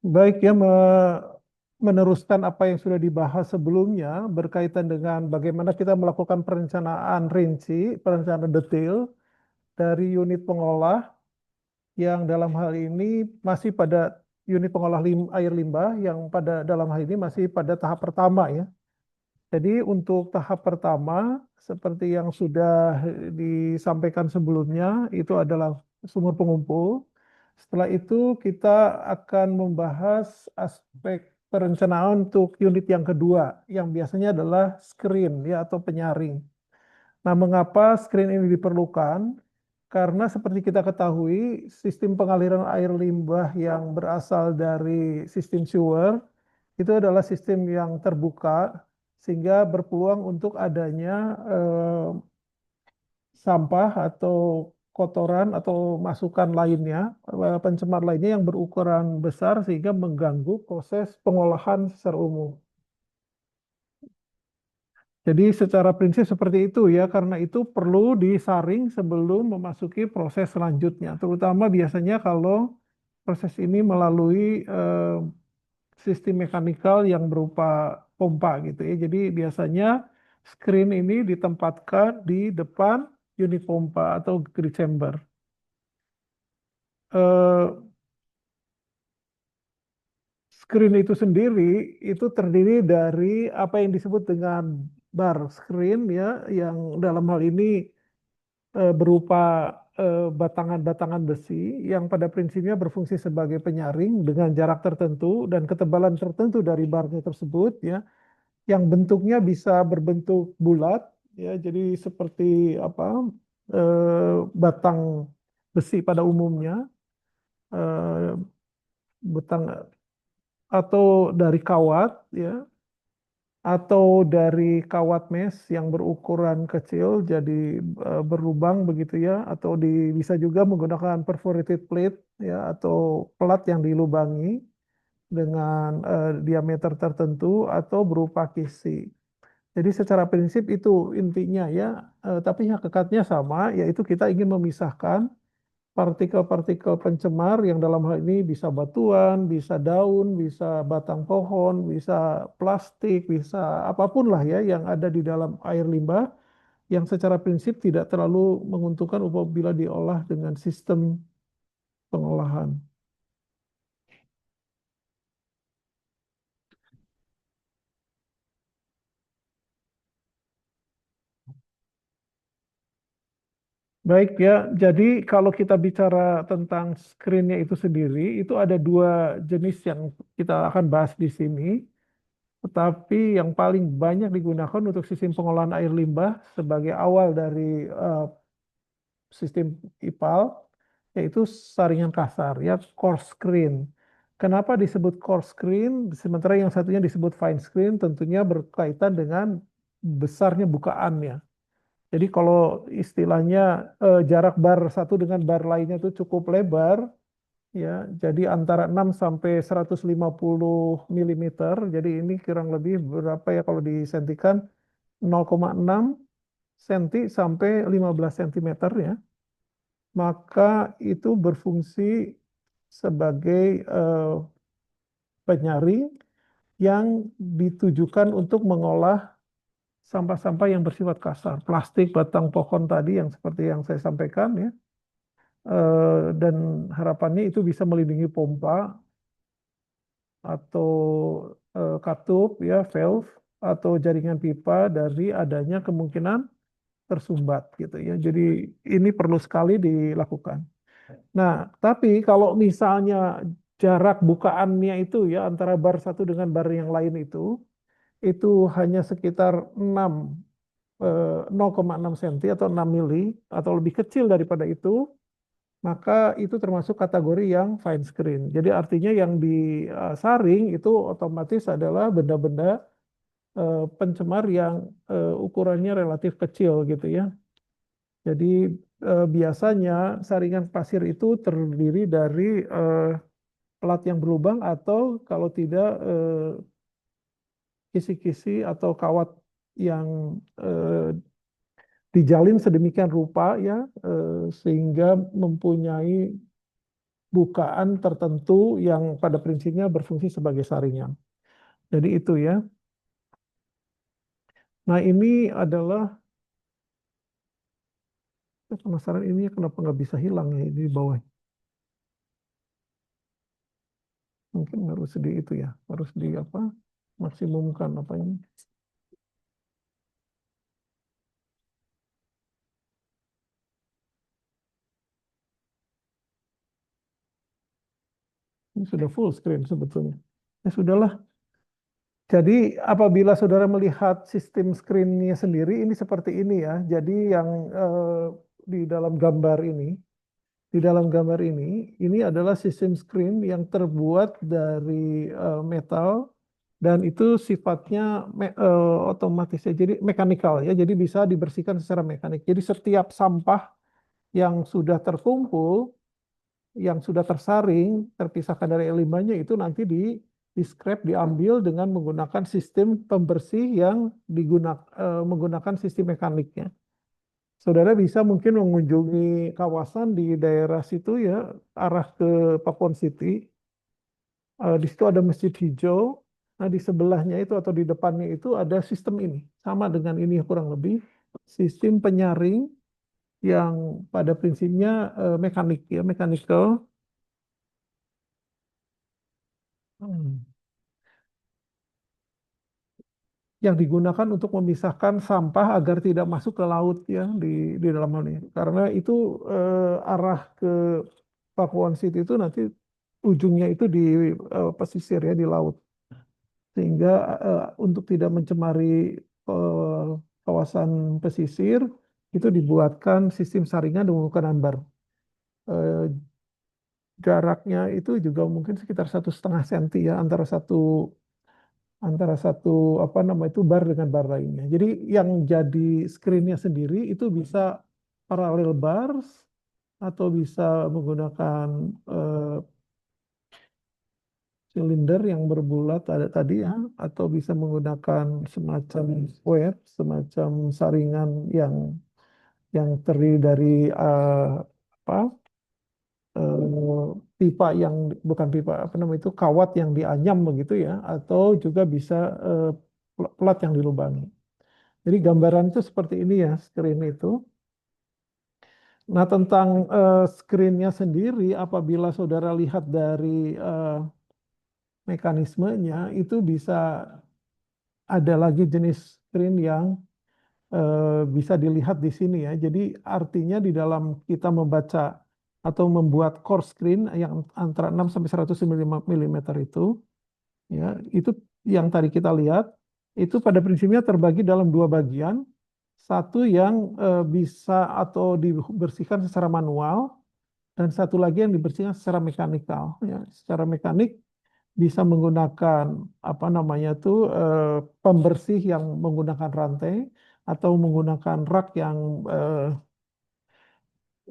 Baik ya, meneruskan apa yang sudah dibahas sebelumnya berkaitan dengan bagaimana kita melakukan perencanaan rinci, perencanaan detail dari unit pengolah yang dalam hal ini masih pada unit pengolah air limbah yang pada dalam hal ini masih pada tahap pertama ya. Jadi untuk tahap pertama seperti yang sudah disampaikan sebelumnya itu adalah sumur pengumpul. Setelah itu kita akan membahas aspek perencanaan untuk unit yang kedua yang biasanya adalah screen ya atau penyaring. Nah, mengapa screen ini diperlukan? Karena seperti kita ketahui, sistem pengaliran air limbah yang berasal dari sistem sewer itu adalah sistem yang terbuka sehingga berpeluang untuk adanya sampah atau kotoran atau masukan lainnya, pencemar lainnya yang berukuran besar sehingga mengganggu proses pengolahan secara umum. Jadi secara prinsip seperti itu ya, karena itu perlu disaring sebelum memasuki proses selanjutnya, terutama biasanya kalau proses ini melalui sistem mekanikal yang berupa pompa gitu ya. Jadi biasanya screen ini ditempatkan di depan unit pompa atau grid chamber. Eh, Screen itu sendiri itu terdiri dari apa yang disebut dengan bar screen ya, yang dalam hal ini berupa batangan-batangan besi yang pada prinsipnya berfungsi sebagai penyaring dengan jarak tertentu dan ketebalan tertentu dari barnya tersebut ya, yang bentuknya bisa berbentuk bulat ya, jadi seperti apa batang besi pada umumnya, eh, batang atau dari kawat ya, atau dari kawat mes yang berukuran kecil jadi berlubang begitu ya, atau bisa juga menggunakan perforated plate ya atau pelat yang dilubangi dengan diameter tertentu atau berupa kisi. Jadi secara prinsip itu intinya ya, tapi hakikatnya sama, yaitu kita ingin memisahkan partikel-partikel pencemar yang dalam hal ini bisa batuan, bisa daun, bisa batang pohon, bisa plastik, bisa apapun lah ya yang ada di dalam air limbah yang secara prinsip tidak terlalu menguntungkan apabila diolah dengan sistem pengolahan. Baik ya, jadi kalau kita bicara tentang screennya itu sendiri, itu ada dua jenis yang kita akan bahas di sini. Tetapi yang paling banyak digunakan untuk sistem pengolahan air limbah sebagai awal dari sistem IPAL, yaitu saringan kasar, ya coarse screen. Kenapa disebut coarse screen, sementara yang satunya disebut fine screen, tentunya berkaitan dengan besarnya bukaannya. Jadi kalau istilahnya jarak bar satu dengan bar lainnya itu cukup lebar, ya, jadi antara 6 sampai 150 milimeter. Jadi ini kurang lebih berapa ya kalau disentikan 0,6 senti sampai 15 sentimeter ya. Maka itu berfungsi sebagai penyaring yang ditujukan untuk mengolah sampah-sampah yang bersifat kasar, plastik, batang pohon tadi yang seperti yang saya sampaikan ya. Dan harapannya itu bisa melindungi pompa atau katup ya, valve atau jaringan pipa dari adanya kemungkinan tersumbat gitu ya. Jadi ini perlu sekali dilakukan. Nah, tapi kalau misalnya jarak bukaannya itu ya antara bar satu dengan bar yang lain itu hanya sekitar 0,6 cm atau 6 mili atau lebih kecil daripada itu, maka itu termasuk kategori yang fine screen. Jadi artinya yang disaring itu otomatis adalah benda-benda pencemar yang ukurannya relatif kecil gitu ya. Jadi biasanya saringan pasir itu terdiri dari pelat yang berlubang atau kalau tidak kisi-kisi atau kawat yang dijalin sedemikian rupa ya sehingga mempunyai bukaan tertentu yang pada prinsipnya berfungsi sebagai saringan. Jadi itu ya. Nah ini adalah, saya penasaran ini kenapa nggak bisa hilang ya di bawah. Mungkin harus di itu ya, harus di apa, maksimumkan apa ini. Ini sudah full screen sebetulnya. Ya sudahlah. Jadi apabila saudara melihat sistem screen-nya sendiri, ini seperti ini ya. Jadi yang di dalam gambar ini, ini adalah sistem screen yang terbuat dari metal dan itu sifatnya otomatis ya, jadi mekanikal ya, jadi bisa dibersihkan secara mekanik. Jadi setiap sampah yang sudah terkumpul, yang sudah tersaring, terpisahkan dari limbahnya itu nanti di scrap, diambil dengan menggunakan sistem pembersih yang menggunakan sistem mekaniknya. Saudara bisa mungkin mengunjungi kawasan di daerah situ ya, arah ke Pakuan City. Di situ ada Masjid Hijau. Nah, di sebelahnya itu atau di depannya itu ada sistem ini. Sama dengan ini kurang lebih. Sistem penyaring yang pada prinsipnya mekanik ya, mechanical. Hmm. Yang digunakan untuk memisahkan sampah agar tidak masuk ke laut ya di dalam hal ini. Karena itu arah ke Pakuan City itu nanti ujungnya itu di pesisir ya di laut. Sehingga untuk tidak mencemari eh, kawasan pesisir itu dibuatkan sistem saringan dengan ukuran bar. Eh, Jaraknya itu juga mungkin sekitar 1,5 senti ya antara satu apa nama itu bar dengan bar lainnya. Jadi yang jadi screen-nya sendiri itu bisa paralel bars atau bisa menggunakan eh, silinder yang berbulat ada tadi ya, atau bisa menggunakan semacam web, semacam saringan yang terdiri dari apa pipa yang bukan pipa apa namanya itu kawat yang dianyam begitu ya, atau juga bisa eh, plat yang dilubangi. Jadi gambaran itu seperti ini ya, screen itu. Nah, tentang screen-nya sendiri, apabila saudara lihat dari mekanismenya, itu bisa ada lagi jenis screen yang bisa dilihat di sini ya. Jadi artinya di dalam kita membaca atau membuat core screen yang antara 6 sampai 105 mm ya, itu yang tadi kita lihat itu pada prinsipnya terbagi dalam dua bagian. Satu yang bisa atau dibersihkan secara manual dan satu lagi yang dibersihkan secara mekanikal ya. Secara mekanik bisa menggunakan apa namanya tuh pembersih yang menggunakan rantai atau menggunakan rak yang eh,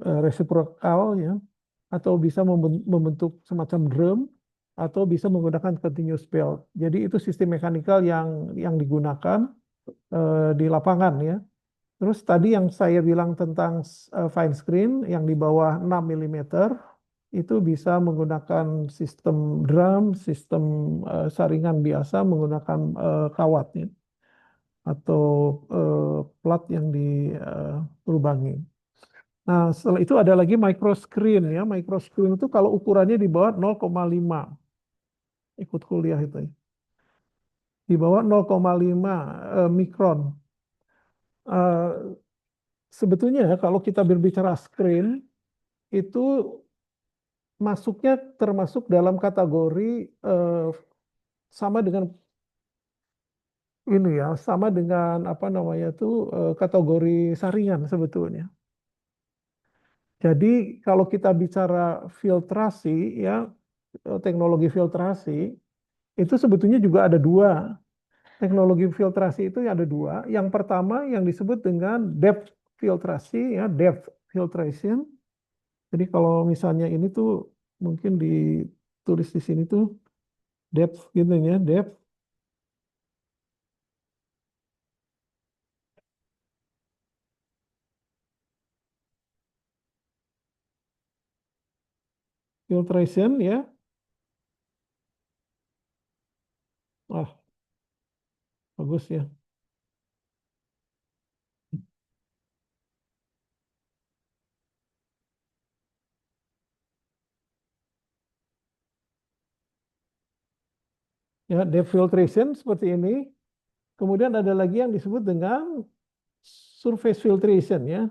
resiprokal ya, atau bisa membentuk semacam drum atau bisa menggunakan continuous belt. Jadi itu sistem mekanikal yang digunakan di lapangan ya. Terus tadi yang saya bilang tentang fine screen yang di bawah 6 mm itu bisa menggunakan sistem drum, sistem saringan biasa menggunakan kawat ya, atau plat yang dilubangi. Nah, setelah itu ada lagi micro screen ya. Micro screen itu kalau ukurannya di bawah 0,5, ikut kuliah itu ya. Di bawah 0,5 mikron. Eh, Sebetulnya ya, kalau kita berbicara screen itu masuknya termasuk dalam kategori eh, sama dengan ini ya, sama dengan apa namanya itu kategori saringan sebetulnya. Jadi kalau kita bicara filtrasi ya, teknologi filtrasi itu sebetulnya juga ada dua. Teknologi filtrasi itu ada dua. Yang pertama yang disebut dengan depth filtrasi ya, depth filtration. Jadi kalau misalnya ini tuh mungkin ditulis di sini tuh depth gitu ya, depth. filtration ya. Ah, bagus ya. Ya, depth filtration seperti ini. Kemudian ada lagi yang disebut dengan surface filtration ya.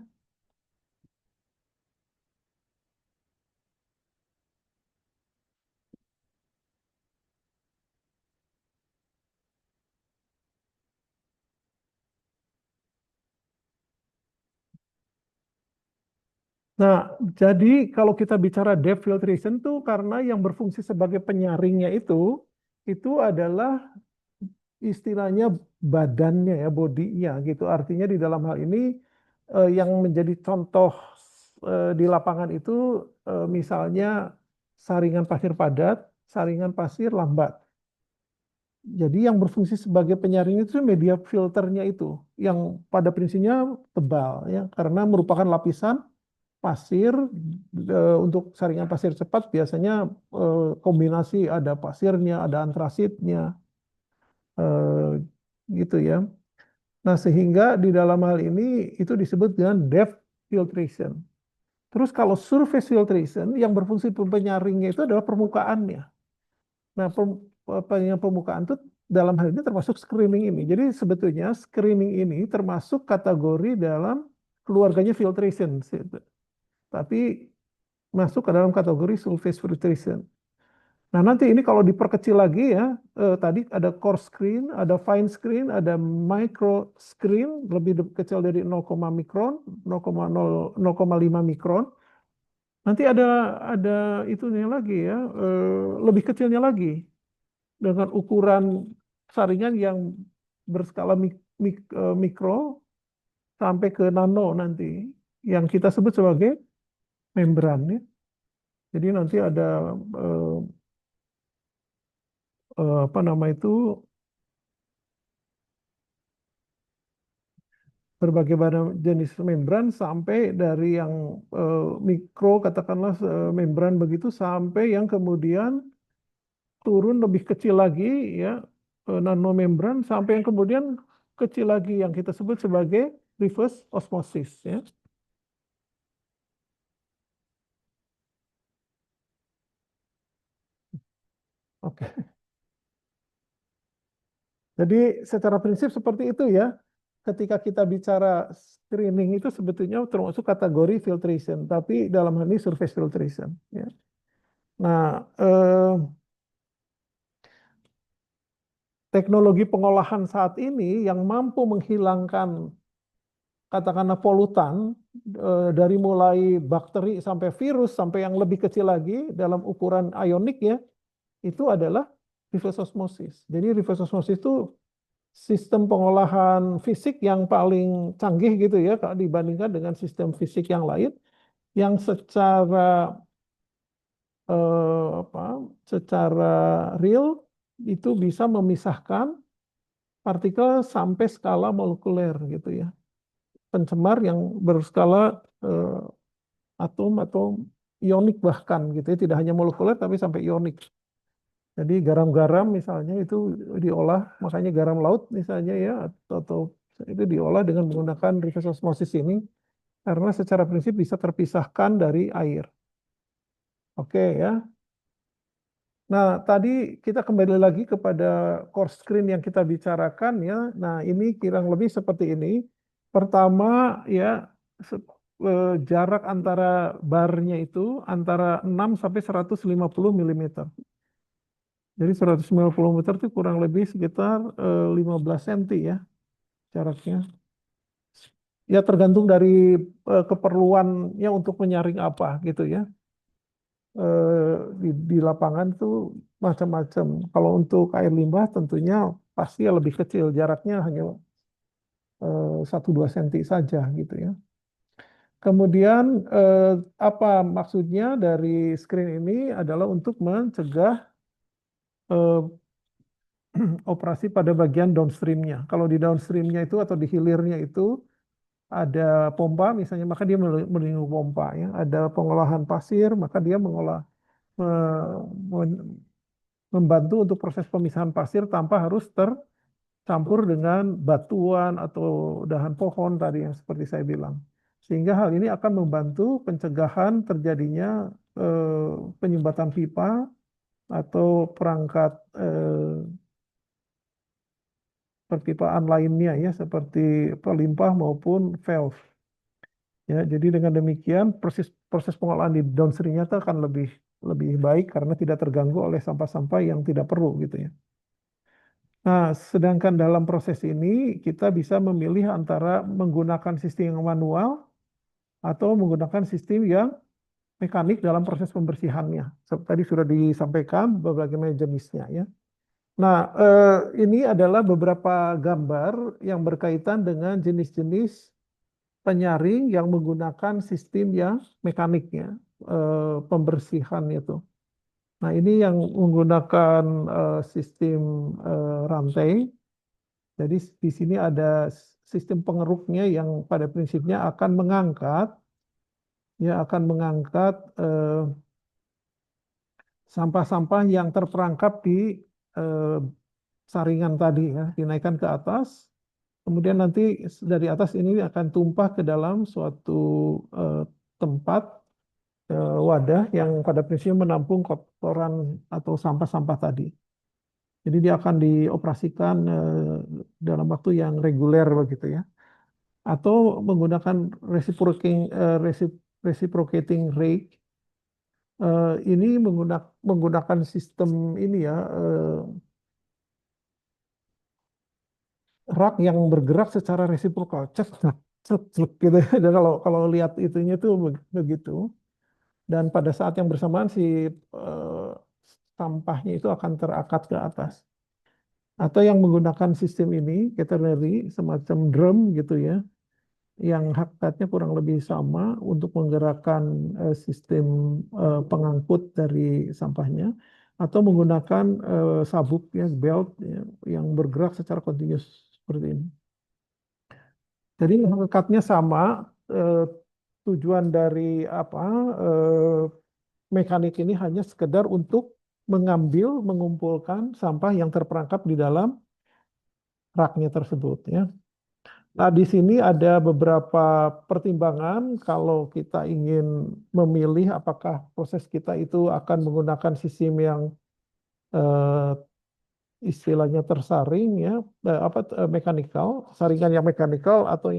Nah, jadi kalau kita bicara depth filtration tuh karena yang berfungsi sebagai penyaringnya itu adalah istilahnya badannya ya, bodinya gitu. Artinya di dalam hal ini yang menjadi contoh di lapangan itu misalnya saringan pasir padat, saringan pasir lambat. Jadi yang berfungsi sebagai penyaring itu media filternya itu yang pada prinsipnya tebal ya karena merupakan lapisan pasir untuk saringan pasir cepat biasanya kombinasi ada pasirnya, ada antrasitnya gitu ya. Nah, sehingga di dalam hal ini itu disebut dengan depth filtration. Terus kalau surface filtration yang berfungsi penyaringnya itu adalah permukaannya. Nah, permukaan itu dalam hal ini termasuk screening ini. Jadi sebetulnya screening ini termasuk kategori dalam keluarganya filtration. Tapi masuk ke dalam kategori surface filtration. Nah, nanti ini kalau diperkecil lagi ya, tadi ada coarse screen, ada fine screen, ada micro screen, lebih kecil dari 0, mikron, 0,5 mikron. Nanti ada itunya lagi ya, lebih kecilnya lagi dengan ukuran saringan yang berskala mikro sampai ke nano nanti, yang kita sebut sebagai membran ya. Jadi nanti ada eh, apa nama itu berbagai jenis membran sampai dari yang mikro katakanlah membran begitu sampai yang kemudian turun lebih kecil lagi ya nanomembran sampai yang kemudian kecil lagi yang kita sebut sebagai reverse osmosis ya. Oke. Jadi secara prinsip seperti itu ya. Ketika kita bicara screening itu sebetulnya termasuk kategori filtration, tapi dalam hal ini surface filtration ya. Nah, teknologi pengolahan saat ini yang mampu menghilangkan katakanlah polutan dari mulai bakteri sampai virus sampai yang lebih kecil lagi dalam ukuran ionik ya, itu adalah reverse osmosis. Jadi reverse osmosis itu sistem pengolahan fisik yang paling canggih gitu ya kalau dibandingkan dengan sistem fisik yang lain yang apa, secara real itu bisa memisahkan partikel sampai skala molekuler gitu ya. Pencemar yang berskala atom atau ionik bahkan gitu ya. Tidak hanya molekuler tapi sampai ionik. Jadi garam-garam misalnya itu diolah, makanya garam laut misalnya ya, atau itu diolah dengan menggunakan reverse osmosis ini karena secara prinsip bisa terpisahkan dari air. Oke ya. Nah, tadi kita kembali lagi kepada core screen yang kita bicarakan ya. Nah, ini kurang lebih seperti ini. Pertama ya jarak antara barnya itu antara 6 sampai 150 milimeter. Jadi 150 meter itu kurang lebih sekitar 15 cm ya jaraknya. Ya tergantung dari keperluannya untuk menyaring apa gitu ya. Di lapangan itu macam-macam. Kalau untuk air limbah tentunya pasti ya lebih kecil, jaraknya hanya 1-2 cm saja gitu ya. Kemudian apa maksudnya dari screen ini adalah untuk mencegah eh, operasi pada bagian downstreamnya. Kalau di downstreamnya itu atau di hilirnya itu ada pompa misalnya, maka dia melindungi pompa ya. Ada pengolahan pasir, maka dia mengolah membantu untuk proses pemisahan pasir tanpa harus tercampur dengan batuan atau dahan pohon tadi yang seperti saya bilang. Sehingga hal ini akan membantu pencegahan terjadinya penyumbatan pipa atau perangkat perpipaan lainnya ya seperti pelimpah maupun valve. Ya, jadi dengan demikian proses proses pengolahan di downstreamnya itu akan lebih lebih baik karena tidak terganggu oleh sampah-sampah yang tidak perlu gitu ya. Nah, sedangkan dalam proses ini kita bisa memilih antara menggunakan sistem yang manual atau menggunakan sistem yang mekanik dalam proses pembersihannya. Tadi sudah disampaikan berbagai macam jenisnya ya. Nah, ini adalah beberapa gambar yang berkaitan dengan jenis-jenis penyaring yang menggunakan sistem yang mekaniknya, pembersihan itu. Nah, ini yang menggunakan sistem rantai. Jadi di sini ada sistem pengeruknya yang pada prinsipnya akan mengangkat, ya akan mengangkat sampah-sampah yang terperangkap di eh, saringan tadi ya, dinaikkan ke atas. Kemudian nanti dari atas ini akan tumpah ke dalam suatu eh, tempat wadah yang pada prinsipnya menampung kotoran atau sampah-sampah tadi. Jadi dia akan dioperasikan dalam waktu yang reguler begitu ya. Atau menggunakan reciprocating rate. Ini menggunakan sistem ini ya, rak yang bergerak secara resiprokal. Cek, cek, cek, cek, gitu. Dan kalau lihat itunya tuh begitu. Dan pada saat yang bersamaan si sampahnya itu akan terangkat ke atas. Atau yang menggunakan sistem ini, quaternary, semacam drum gitu ya, yang hakikatnya kurang lebih sama untuk menggerakkan sistem pengangkut dari sampahnya, atau menggunakan sabuk ya, belt ya, yang bergerak secara kontinus seperti ini. Jadi hakikatnya sama, eh, tujuan dari apa mekanik ini hanya sekedar untuk mengambil, mengumpulkan sampah yang terperangkap di dalam raknya tersebut ya. Nah, di sini ada beberapa pertimbangan kalau kita ingin memilih apakah proses kita itu akan menggunakan sistem yang eh, istilahnya tersaring ya, mekanikal, saringan yang mekanikal atau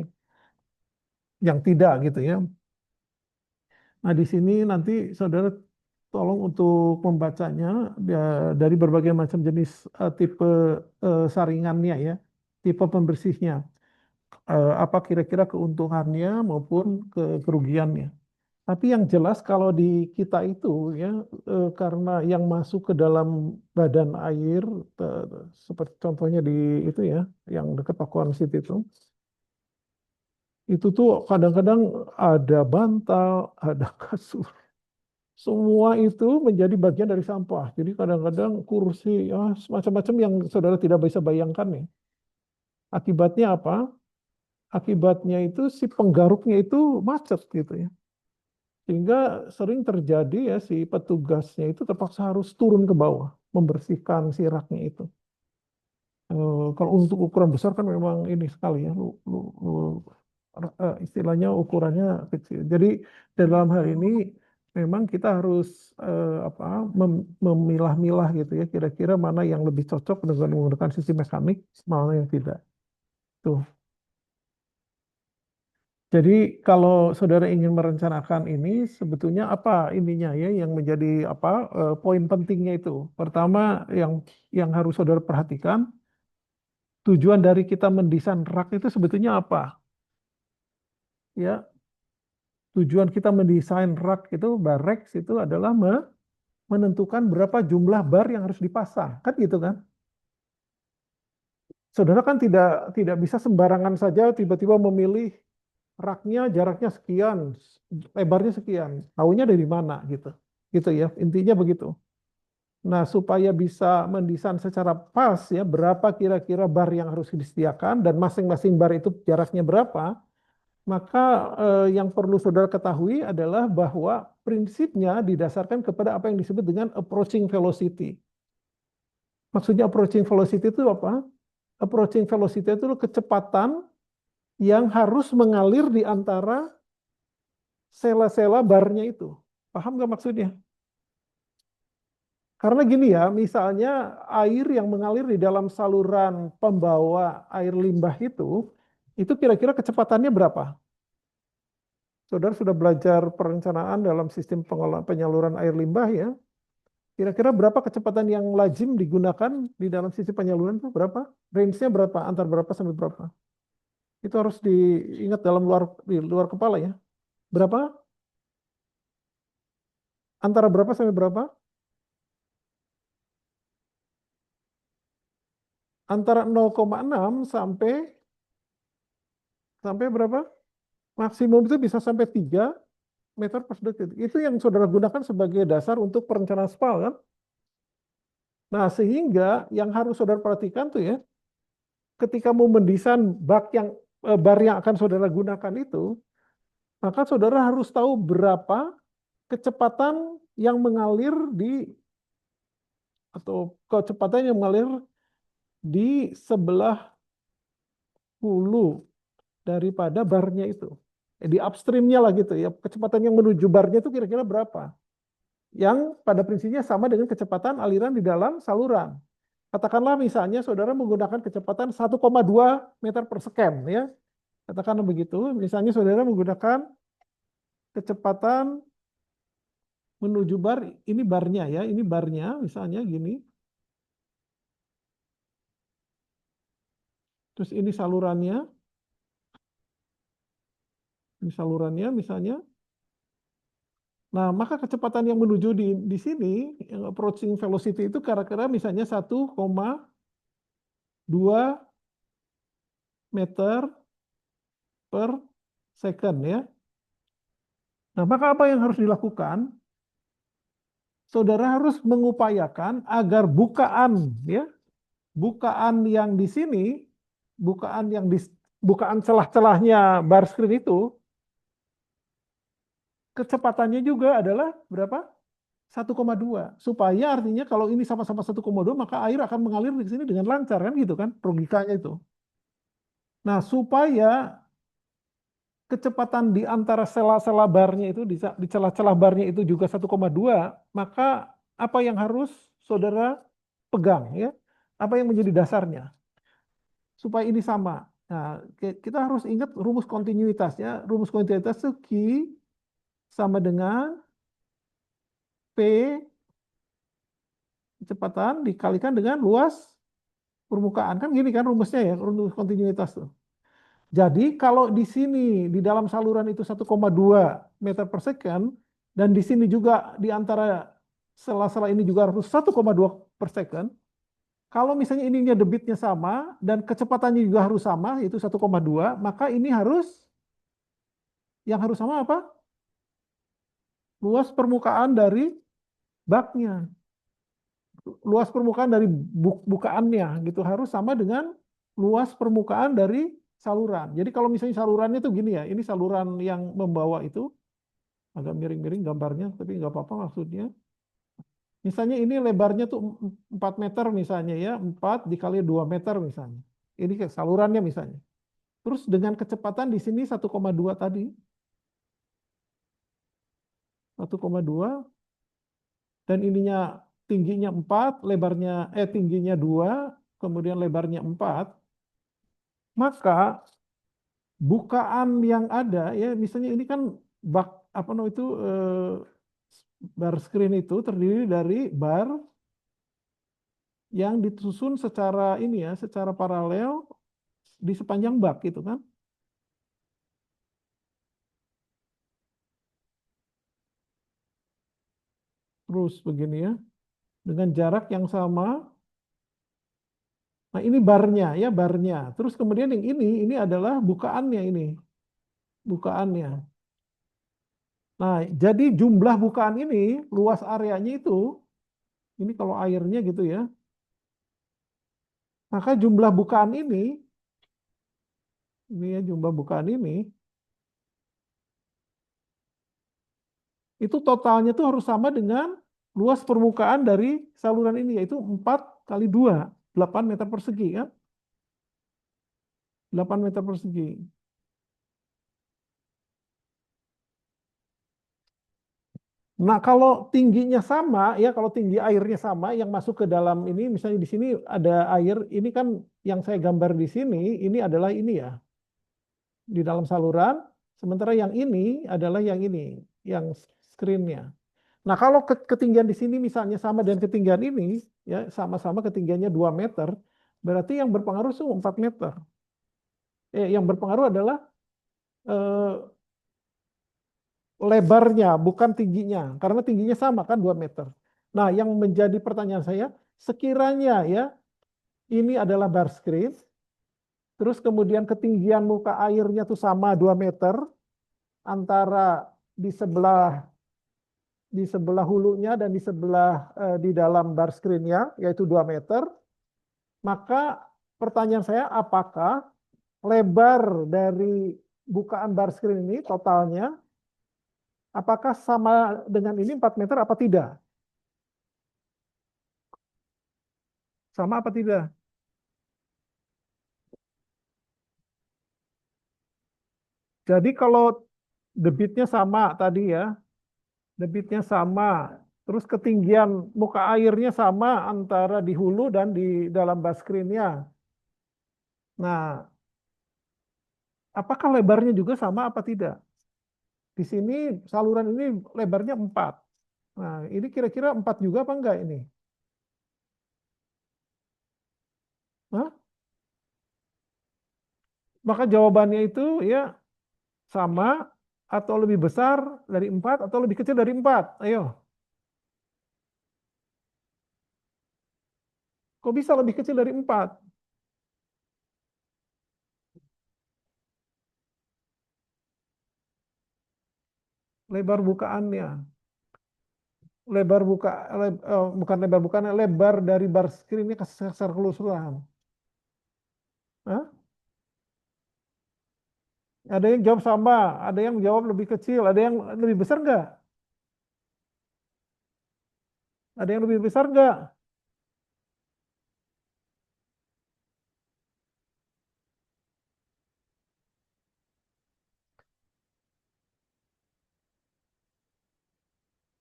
yang tidak gitu ya. Nah, di sini nanti saudara tolong untuk membacanya dari berbagai macam jenis tipe saringannya ya, tipe pembersihnya. Apa kira-kira keuntungannya maupun kerugiannya. Tapi yang jelas kalau di kita itu ya karena yang masuk ke dalam badan air seperti contohnya di itu ya yang dekat Pakuan City itu tuh kadang-kadang ada bantal, ada kasur, semua itu menjadi bagian dari sampah. Jadi kadang-kadang kursi, ya, macam-macam yang saudara tidak bisa bayangkan nih. Akibatnya apa? Akibatnya itu si penggaruknya itu macet gitu ya. Sehingga sering terjadi ya si petugasnya itu terpaksa harus turun ke bawah membersihkan si raknya itu. Kalau untuk ukuran besar kan memang ini sekali ya, istilahnya ukurannya kecil. Jadi dalam hal ini memang kita harus apa, memilah-milah gitu ya, kira-kira mana yang lebih cocok dengan menggunakan sistem mekanik, mana yang tidak. Tuh. Jadi kalau saudara ingin merencanakan ini, sebetulnya apa ininya ya yang menjadi apa poin pentingnya itu. Pertama yang harus saudara perhatikan, tujuan dari kita mendesain rak itu sebetulnya apa? Ya, tujuan kita mendesain rak itu bar racks itu adalah menentukan berapa jumlah bar yang harus dipasang, kan gitu kan? Saudara kan tidak bisa sembarangan saja tiba-tiba memilih raknya jaraknya sekian, lebarnya sekian. Tahunya dari mana gitu. Gitu ya, intinya begitu. Nah, supaya bisa mendesain secara pas ya berapa kira-kira bar yang harus disediakan dan masing-masing bar itu jaraknya berapa, Maka yang perlu saudara ketahui adalah bahwa prinsipnya didasarkan kepada apa yang disebut dengan approaching velocity. Maksudnya approaching velocity itu apa? Approaching velocity itu kecepatan yang harus mengalir di antara sela-sela barnya itu. Paham nggak maksudnya? Karena gini ya, misalnya air yang mengalir di dalam saluran pembawa air limbah itu kira-kira kecepatannya berapa? Saudara sudah belajar perencanaan dalam sistem penyaluran air limbah ya. Kira-kira berapa kecepatan yang lazim digunakan di dalam sistem penyaluran itu berapa? Range-nya berapa? Antar berapa sampai berapa? Itu harus diingat di luar kepala ya. Berapa? Antara berapa sampai berapa? Antara 0,6 sampai berapa? Maksimum itu bisa sampai 3 meter per detik. Itu yang saudara gunakan sebagai dasar untuk perencanaan spal kan? Nah, sehingga yang harus saudara perhatikan tuh ya, ketika mau mendesain bar yang akan saudara gunakan itu, maka saudara harus tahu berapa kecepatan yang mengalir atau kecepatan yang mengalir di sebelah hulu daripada barnya itu. Di upstreamnya lah gitu ya. Kecepatan yang menuju barnya itu kira-kira berapa? Yang pada prinsipnya sama dengan kecepatan aliran di dalam saluran. Katakanlah misalnya saudara menggunakan kecepatan 1,2 meter per second ya. Katakanlah begitu. Misalnya saudara menggunakan kecepatan menuju bar, ini barnya ya, ini barnya misalnya gini. Terus ini salurannya misalnya. Nah, maka kecepatan yang menuju di sini, yang approaching velocity itu kira-kira misalnya 1,2 meter per second ya. Nah, maka apa yang harus dilakukan? Saudara harus mengupayakan agar ya, bukaan yang di sini, bukaan yang di bukaan celah-celahnya bar screen itu, kecepatannya juga adalah berapa? 1,2. Supaya artinya kalau ini sama-sama 1,2 maka air akan mengalir di sini dengan lancar kan gitu kan logikanya itu. Nah, supaya kecepatan di antara sela-sela barnya itu di celah-celah barnya itu juga 1,2, maka apa yang harus saudara pegang ya? Apa yang menjadi dasarnya supaya ini sama. Nah, kita harus ingat rumus kontinuitasnya. Rumus kontinuitas itu Q sama dengan P kecepatan dikalikan dengan luas permukaan. Kan gini kan rumusnya ya, rumus kontinuitas tuh. Jadi kalau di sini di dalam saluran itu 1,2 meter per second dan di sini juga di antara sela-sela ini juga harus 1,2 per second. Kalau misalnya ininya debitnya sama dan kecepatannya juga harus sama yaitu 1,2, maka ini yang harus sama apa? Luas permukaan dari baknya. Luas permukaan dari bukaannya gitu harus sama dengan luas permukaan dari saluran. Jadi kalau misalnya salurannya tuh gini ya, ini saluran yang membawa itu agak miring-miring gambarnya, tapi nggak apa-apa maksudnya. Misalnya ini lebarnya tuh 4 meter misalnya ya, 4 dikali 2 meter misalnya. Ini kayak salurannya misalnya. Terus dengan kecepatan di sini 1,2 tadi, 1,2 dan ininya tingginya 4, tingginya 2, kemudian lebarnya 4, maka bukaan yang ada ya misalnya ini kan bak apa namanya itu bar screen itu terdiri dari bar yang disusun secara ini ya secara paralel di sepanjang bak gitu kan. Terus begini ya dengan jarak yang sama. Nah, ini barnya ya barnya. Terus kemudian yang ini adalah bukaannya ini. Bukaannya. Nah, jadi jumlah bukaan ini luas areanya itu ini kalau airnya gitu ya. Maka jumlah bukaan ini ya jumlah bukaan ini itu totalnya tuh harus sama dengan luas permukaan dari saluran ini, yaitu 4 kali 2, 8 meter persegi kan? 8 meter persegi. Nah, kalau tingginya sama, ya kalau tinggi airnya sama, yang masuk ke dalam ini, misalnya di sini ada air, ini kan yang saya gambar di sini, ini adalah ini ya, di dalam saluran, sementara yang ini adalah yang ini, yang screen-nya. Nah, kalau ketinggian di sini misalnya sama dengan ketinggian ini, ya sama-sama ketinggiannya 2 meter, berarti yang berpengaruh itu 4 meter. Yang berpengaruh adalah eh, lebarnya, bukan tingginya. Karena tingginya sama kan 2 meter. Nah, yang menjadi pertanyaan saya, sekiranya ya ini adalah bar screen, terus kemudian ketinggian muka airnya tuh sama 2 meter, antara di sebelah hulunya dan di dalam bar screen-nya, yaitu 2 meter, maka pertanyaan saya, apakah lebar dari bukaan bar screen ini totalnya, apakah sama dengan ini 4 meter apa tidak? Sama apa tidak? Jadi kalau debitnya sama tadi ya, debitnya sama, terus ketinggian muka airnya sama antara di hulu dan di dalam bar screen-nya. Nah, apakah lebarnya juga sama apa tidak? Di sini saluran ini lebarnya 4. Nah, ini kira-kira 4 juga apa enggak ini? Hah? Maka jawabannya itu ya sama atau lebih besar dari 4 atau lebih kecil dari 4. Ayo, kok bisa lebih kecil dari 4? Lebar bukaannya. Lebar buka, bukan lebar bukaannya, lebar dari bar screen-nya ke secara keseluruhan. Hah? Ada yang jawab sama, ada yang jawab lebih kecil, ada yang lebih besar enggak? Ada yang lebih besar enggak?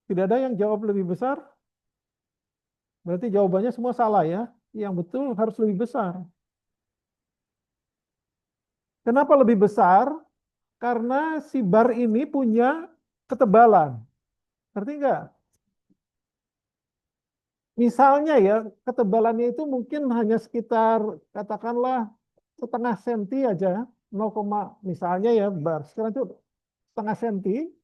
Tidak ada yang jawab lebih besar? Berarti jawabannya semua salah ya. Yang betul harus lebih besar. Kenapa lebih besar? Karena si bar ini punya ketebalan. Ngerti nggak? Misalnya ya, ketebalannya itu mungkin hanya sekitar, katakanlah, 0,5 senti aja. 0, misalnya ya, bar. Sekarang itu 0,5 senti.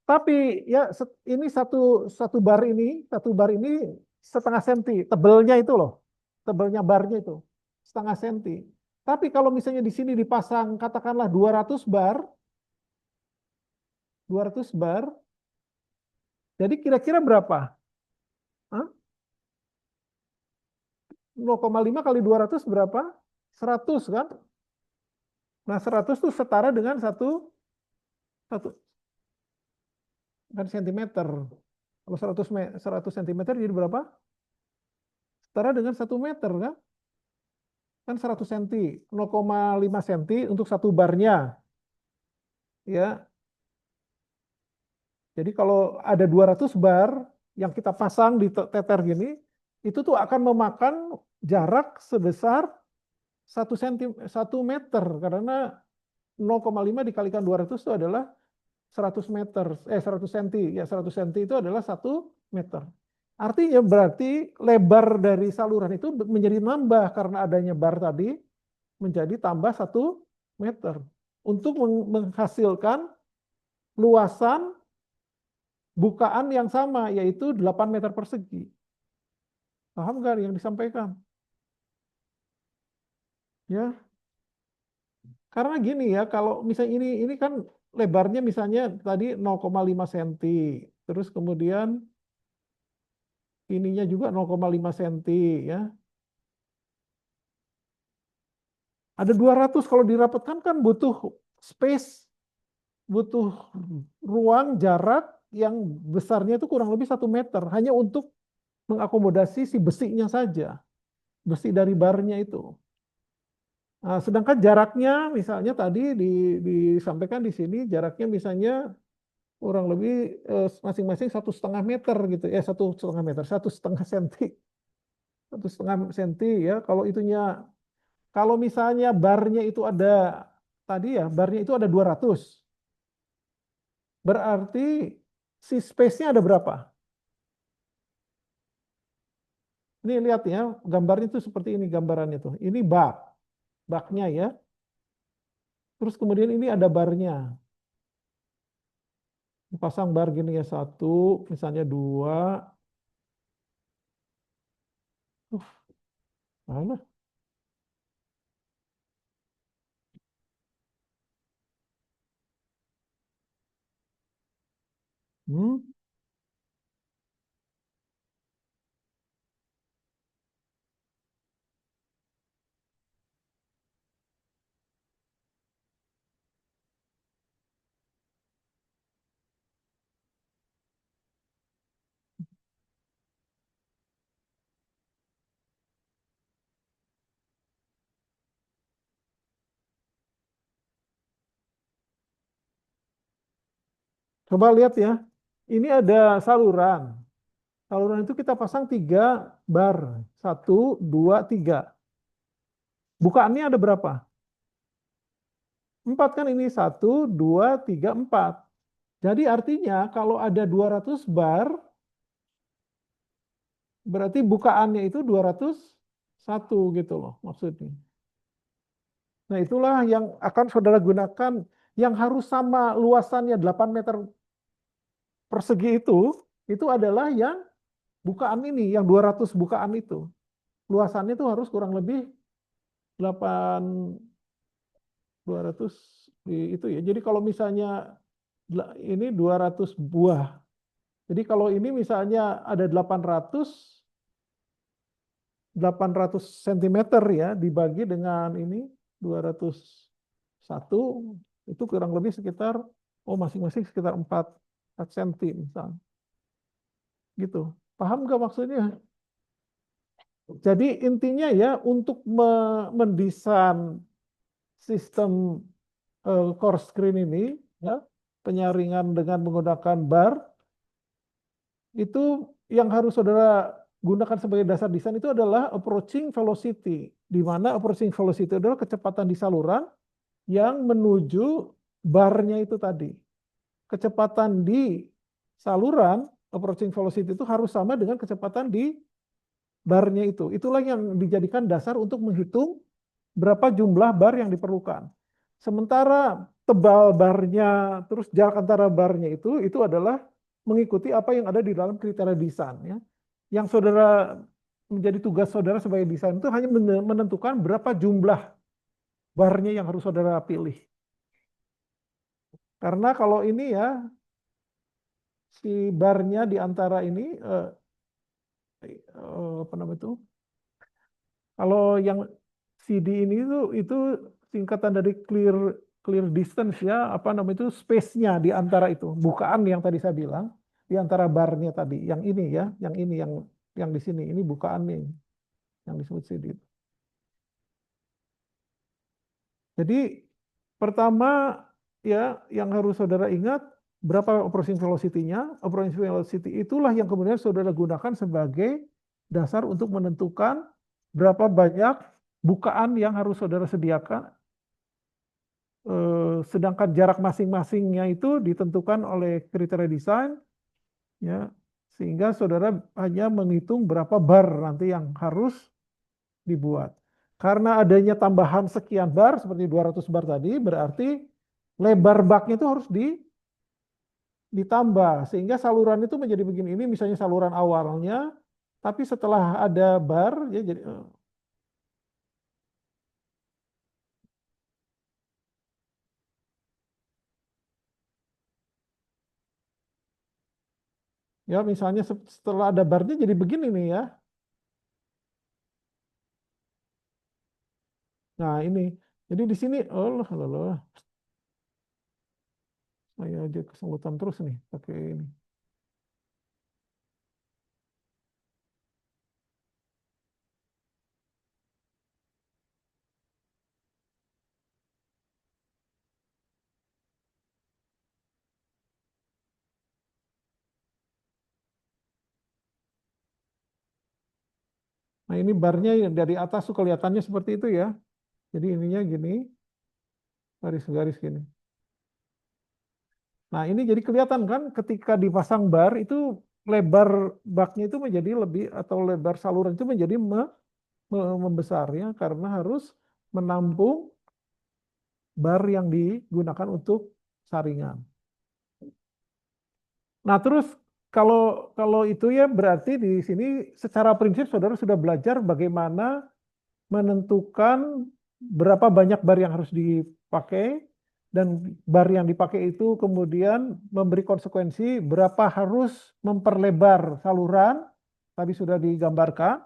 Tapi ya ini satu bar ini 0,5 senti. Tebelnya itu loh. Tebelnya barnya itu 0,5 senti. Tapi kalau misalnya di sini dipasang katakanlah 200 bar, jadi kira-kira berapa? Hah? 0,5 kali 200 berapa? 100 kan? Nah, 100 itu setara dengan satu kan sentimeter. Kalau 100 sentimeter jadi berapa? Setara dengan 1 meter kan? Kan 100 senti, 0,5 senti untuk satu barnya. Ya, jadi kalau ada 200 bar yang kita pasang di teter gini, itu tuh akan memakan jarak sebesar 1 meter karena 0,5 dikalikan 200 itu adalah 100 meter, 100 senti. Ya 100 senti itu adalah 1 meter. Artinya berarti lebar dari saluran itu menjadi nambah karena adanya bar tadi menjadi tambah 1 meter untuk menghasilkan luasan bukaan yang sama yaitu 8 meter persegi. Paham nggak yang disampaikan? Ya, karena gini ya, kalau misalnya ini kan lebarnya misalnya tadi 0,5 senti, terus kemudian ininya juga 0,5 senti ya. Ada 200 kalau dirapatkan kan butuh space butuh ruang jarak yang besarnya itu kurang lebih 1 meter hanya untuk mengakomodasi si besinya saja, besi dari barnya itu. Nah, sedangkan jaraknya misalnya tadi disampaikan di sini jaraknya misalnya kurang lebih masing-masing 1,5 meter gitu ya, 1,5 meter, 1,5 senti, 1,5 senti ya. Kalau misalnya barnya itu ada tadi ya, barnya itu ada 200, berarti si space-nya ada berapa? Ini lihat ya, gambarnya itu seperti ini gambarannya tuh. Ini baknya ya. Terus kemudian ini ada barnya. Pasang bar gini ya, satu, misalnya dua. Mana? Hmm, Coba lihat ya. Ini ada saluran. Saluran itu kita pasang 3 bar. 1, 2, 3. Bukaannya ada berapa? 4 kan ini. 1, 2, 3, 4. Jadi artinya kalau ada 200 bar, berarti bukaannya itu 201 gitu loh maksudnya. Nah itulah yang akan saudara gunakan, yang harus sama luasannya 8 meter persegi itu adalah yang bukaan ini, yang 200 bukaan itu. Luasannya itu harus kurang lebih 8, 200 itu ya. Jadi kalau misalnya ini 200 buah. Jadi kalau ini misalnya ada 800 cm ya, dibagi dengan ini 201, itu kurang lebih sekitar, oh masing-masing sekitar 4 cm misalnya. Gitu. Paham nggak maksudnya? Jadi intinya ya untuk mendesain sistem core screen ini ya, penyaringan dengan menggunakan bar, itu yang harus saudara gunakan sebagai dasar desain itu adalah approaching velocity, di mana approaching velocity adalah kecepatan di saluran yang menuju barnya itu tadi. Kecepatan di saluran, approaching velocity itu harus sama dengan kecepatan di barnya itu. Itulah yang dijadikan dasar untuk menghitung berapa jumlah bar yang diperlukan. Sementara tebal barnya, terus jarak antara barnya itu adalah mengikuti apa yang ada di dalam kriteria desain. Ya. Yang saudara menjadi tugas saudara sebagai desain itu hanya menentukan berapa jumlah barnya yang harus saudara pilih. Karena kalau ini ya, si barnya di antara ini, apa namanya itu, kalau yang CD ini itu singkatan dari clear clear distance ya, apa namanya itu space-nya di antara itu, bukaan yang tadi saya bilang, di antara barnya tadi, yang ini ya, yang ini yang di sini, ini bukaan nih, yang disebut CD. Jadi pertama ya yang harus saudara ingat berapa approaching velocity-nya. Approaching velocity itulah yang kemudian saudara gunakan sebagai dasar untuk menentukan berapa banyak bukaan yang harus saudara sediakan. Sedangkan jarak masing-masingnya itu ditentukan oleh kriteria desain, ya, sehingga saudara hanya menghitung berapa bar nanti yang harus dibuat. Karena adanya tambahan sekian bar seperti 200 bar tadi, berarti lebar baknya itu harus ditambah sehingga saluran itu menjadi begini. Ini misalnya saluran awalnya, tapi setelah ada bar ya jadi ya misalnya setelah ada barnya jadi begini nih ya. Nah, ini. Jadi di sini oh loh, loh, loh. Saya aja kesemutan terus nih pakai ini. Nah ini barnya dari atas tuh kelihatannya seperti itu ya. Jadi ininya gini, garis-garis gini. Nah ini jadi kelihatan kan ketika dipasang bar itu lebar baknya itu menjadi lebih atau lebar saluran itu menjadi membesar ya karena harus menampung bar yang digunakan untuk saringan. Nah, terus kalau kalau itu ya berarti di sini secara prinsip saudara sudah belajar bagaimana menentukan berapa banyak bar yang harus dipakai dan bar yang dipakai itu kemudian memberi konsekuensi berapa harus memperlebar saluran tadi sudah digambarkan.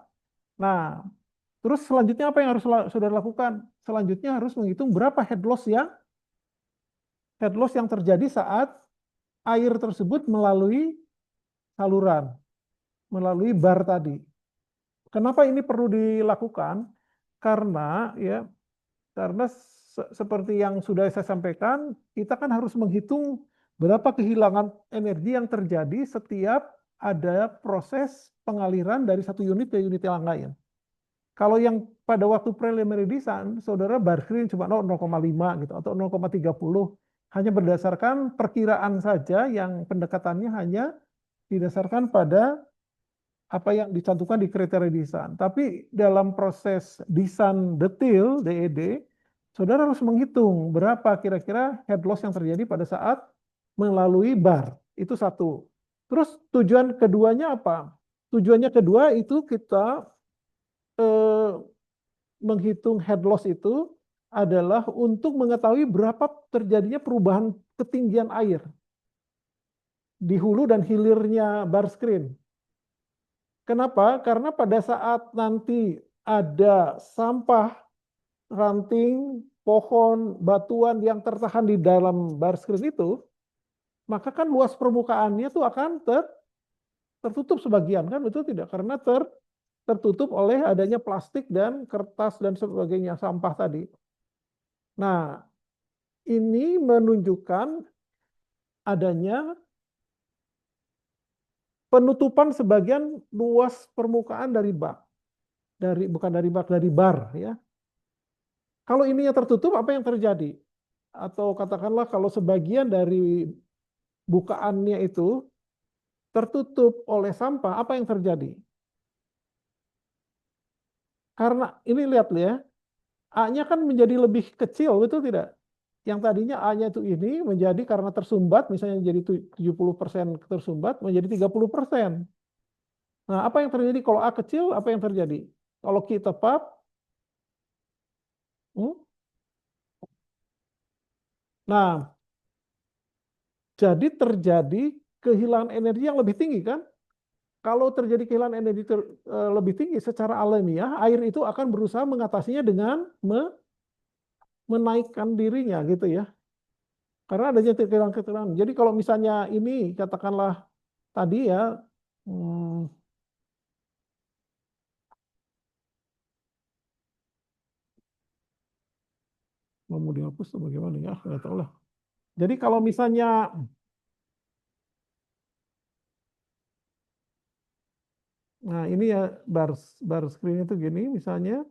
Nah, terus selanjutnya apa yang harus saudara lakukan? Selanjutnya harus menghitung berapa head loss yang terjadi saat air tersebut melalui saluran, melalui bar tadi. Kenapa ini perlu dilakukan? Karena ya, karena seperti yang sudah saya sampaikan, kita kan harus menghitung berapa kehilangan energi yang terjadi setiap ada proses pengaliran dari satu unit ke unit yang lain. Kalau yang pada waktu preliminary design, saudara bar screen cuma 0,5 gitu atau 0,30, hanya berdasarkan perkiraan saja yang pendekatannya hanya didasarkan pada apa yang dicantumkan di kriteria desain. Tapi dalam proses desain detail DED, saudara harus menghitung berapa kira-kira head loss yang terjadi pada saat melalui bar. Itu satu. Terus tujuan keduanya apa? Tujuannya kedua itu kita eh, menghitung head loss itu adalah untuk mengetahui berapa terjadinya perubahan ketinggian air di hulu dan hilirnya bar screen. Kenapa? Karena pada saat nanti ada sampah, ranting, pohon, batuan yang tertahan di dalam bar screen itu, maka kan luas permukaannya itu akan tertutup sebagian kan, betul tidak? Karena tertutup oleh adanya plastik dan kertas dan sebagainya, sampah tadi. Nah, ini menunjukkan adanya penutupan sebagian luas permukaan dari bak, dari bukan dari bak, dari bar ya. Kalau ininya tertutup, apa yang terjadi? Atau katakanlah kalau sebagian dari bukaannya itu tertutup oleh sampah, apa yang terjadi? Karena ini lihat ya, A-nya kan menjadi lebih kecil, betul tidak? Yang tadinya A-nya itu ini menjadi karena tersumbat, misalnya jadi 70% tersumbat, menjadi 30%. Nah, apa yang terjadi kalau A kecil, apa yang terjadi? Kalau Q tepat, hmm? Nah, jadi terjadi kehilangan energi yang lebih tinggi kan? Kalau terjadi kehilangan energi lebih tinggi secara alamiah, air itu akan berusaha mengatasinya dengan menaikkan dirinya gitu ya. Karena adanya kehilangan-kehilangan. Jadi kalau misalnya ini katakanlah tadi ya, hmm, mau dihapus atau bagaimana ya, nggak tahu lah. Jadi kalau misalnya, nah ini ya bar bar screen itu gini misalnya,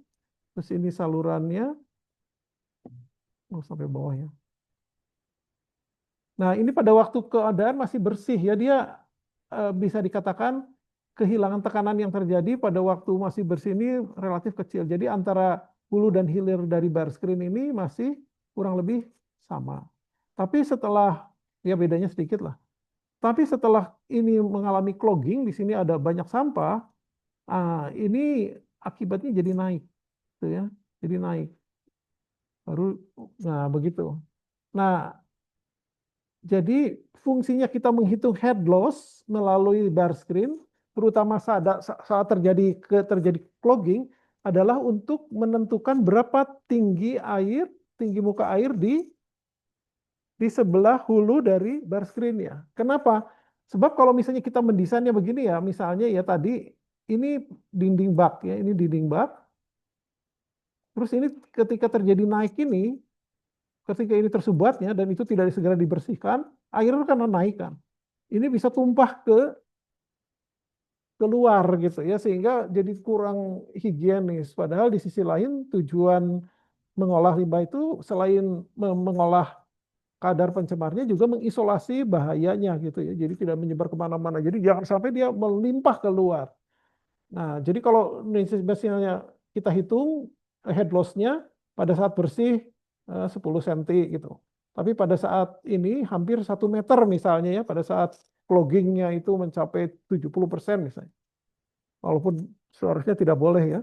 terus ini salurannya, sampai bawah ya. Nah, ini pada waktu keadaan masih bersih ya, dia bisa dikatakan kehilangan tekanan yang terjadi pada waktu masih bersih ini relatif kecil. Jadi antara hulu dan hilir dari bar screen ini masih kurang lebih sama. Tapi setelah, ya bedanya sedikit lah. Tapi setelah ini mengalami clogging, di sini ada banyak sampah, ini akibatnya jadi naik, gitu ya. Jadi naik. Baru, nah begitu. Nah, jadi fungsinya kita menghitung head loss melalui bar screen, terutama saat terjadi clogging, adalah untuk menentukan berapa tinggi muka air di di sebelah hulu dari bar screen-nya. Kenapa? Sebab kalau misalnya kita mendesainnya begini ya, misalnya ya tadi ini dinding bak ya, ini dinding bak. Terus ini ketika terjadi naik ini, ketika ini tersumbatnya dan itu tidak segera dibersihkan, air kan naik kan. Ini bisa tumpah keluar gitu ya, sehingga jadi kurang higienis. Padahal di sisi lain tujuan mengolah limbah itu selain mengolah kadar pencemarnya juga mengisolasi bahayanya gitu ya. Jadi tidak menyebar kemana-mana. Jadi jangan sampai dia melimpah keluar. Nah, jadi kalau misalnya kita hitung head loss-nya pada saat bersih 10 cm gitu. Tapi pada saat ini hampir 1 meter misalnya ya, pada saat clogging-nya itu mencapai 70% misalnya. Walaupun seharusnya tidak boleh ya,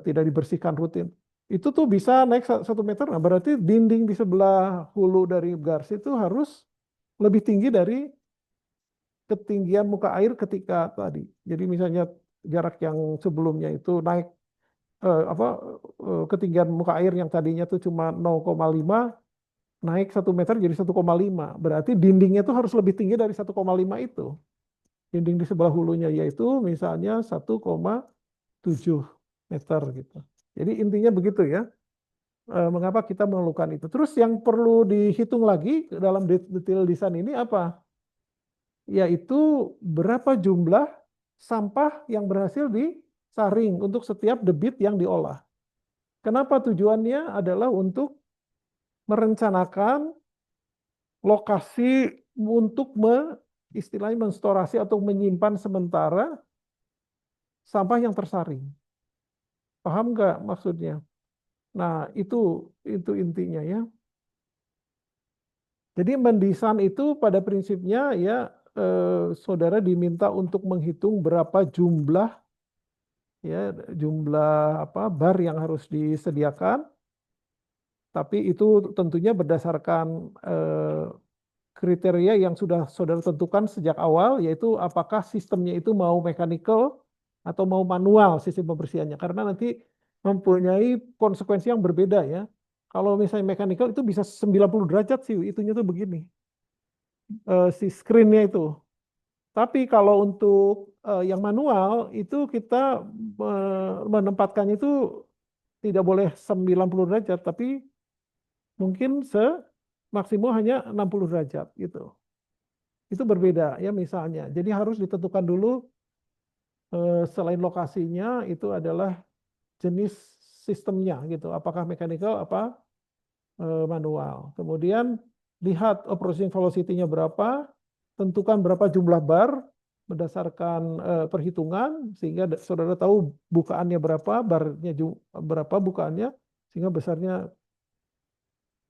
tidak dibersihkan rutin. Itu tuh bisa naik 1 meter, nah berarti dinding di sebelah hulu dari gars itu harus lebih tinggi dari ketinggian muka air ketika tadi. Jadi misalnya jarak yang sebelumnya itu naik ketinggian muka air yang tadinya tuh cuma 0,5 naik 1 meter jadi 1,5. Berarti dindingnya tuh harus lebih tinggi dari 1,5 itu. Dinding di sebelah hulunya yaitu misalnya 1,7 meter gitu. Jadi intinya begitu ya. Mengapa kita memerlukan itu. Terus yang perlu dihitung lagi dalam detail desain ini apa? Yaitu berapa jumlah sampah yang berhasil disaring untuk setiap debit yang diolah. Kenapa tujuannya adalah untuk merencanakan lokasi untuk istilahnya menstorasi atau menyimpan sementara sampah yang tersaring. Paham nggak maksudnya? Nah, itu intinya ya. Jadi mendesain itu pada prinsipnya ya saudara diminta untuk menghitung berapa jumlah ya jumlah apa bar yang harus disediakan, tapi itu tentunya berdasarkan kriteria yang sudah saudara tentukan sejak awal, yaitu apakah sistemnya itu mau mechanical atau mau manual sistem pembersihannya, karena nanti mempunyai konsekuensi yang berbeda ya. Kalau misalnya mechanical itu bisa 90 derajat sih, itunya tuh begini, si screen-nya itu. Tapi kalau untuk yang manual itu kita menempatkannya itu tidak boleh 90 derajat, tapi mungkin maksimum hanya 60 derajat gitu. Itu berbeda ya misalnya. Jadi harus ditentukan dulu selain lokasinya itu adalah jenis sistemnya gitu. Apakah mechanical apa manual. Kemudian lihat operating velocity-nya berapa, tentukan berapa jumlah bar berdasarkan perhitungan sehingga saudara tahu bukaannya berapa, barnya berapa bukaannya sehingga besarnya.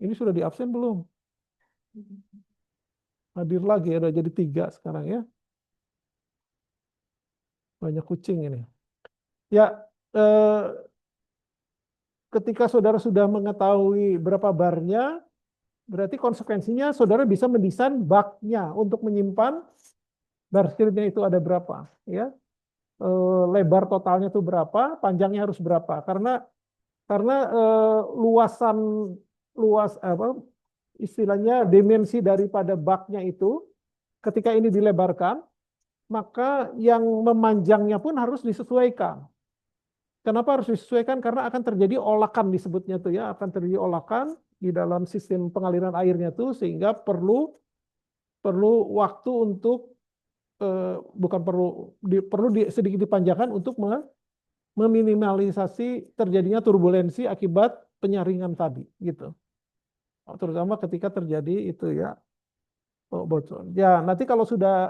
Ini sudah di absen belum? Hadir lagi ada jadi 3 sekarang ya. Banyak kucing ini. Ya, ketika saudara sudah mengetahui berapa barnya, berarti konsekuensinya saudara bisa mendesain baknya untuk menyimpan bar screen-nya itu ada berapa, ya. Lebar totalnya itu berapa, panjangnya harus berapa. Karena luasan luas apa istilahnya dimensi daripada baknya itu ketika ini dilebarkan, maka yang memanjangnya pun harus disesuaikan. Kenapa harus disesuaikan? Karena akan terjadi olakan disebutnya tuh ya, akan terjadi olakan di dalam sistem pengaliran airnya tuh sehingga perlu waktu untuk bukan sedikit dipanjangkan untuk meminimalisasi terjadinya turbulensi akibat penyaringan tadi gitu. Terutama ketika terjadi itu ya bocor. Ya, nanti kalau sudah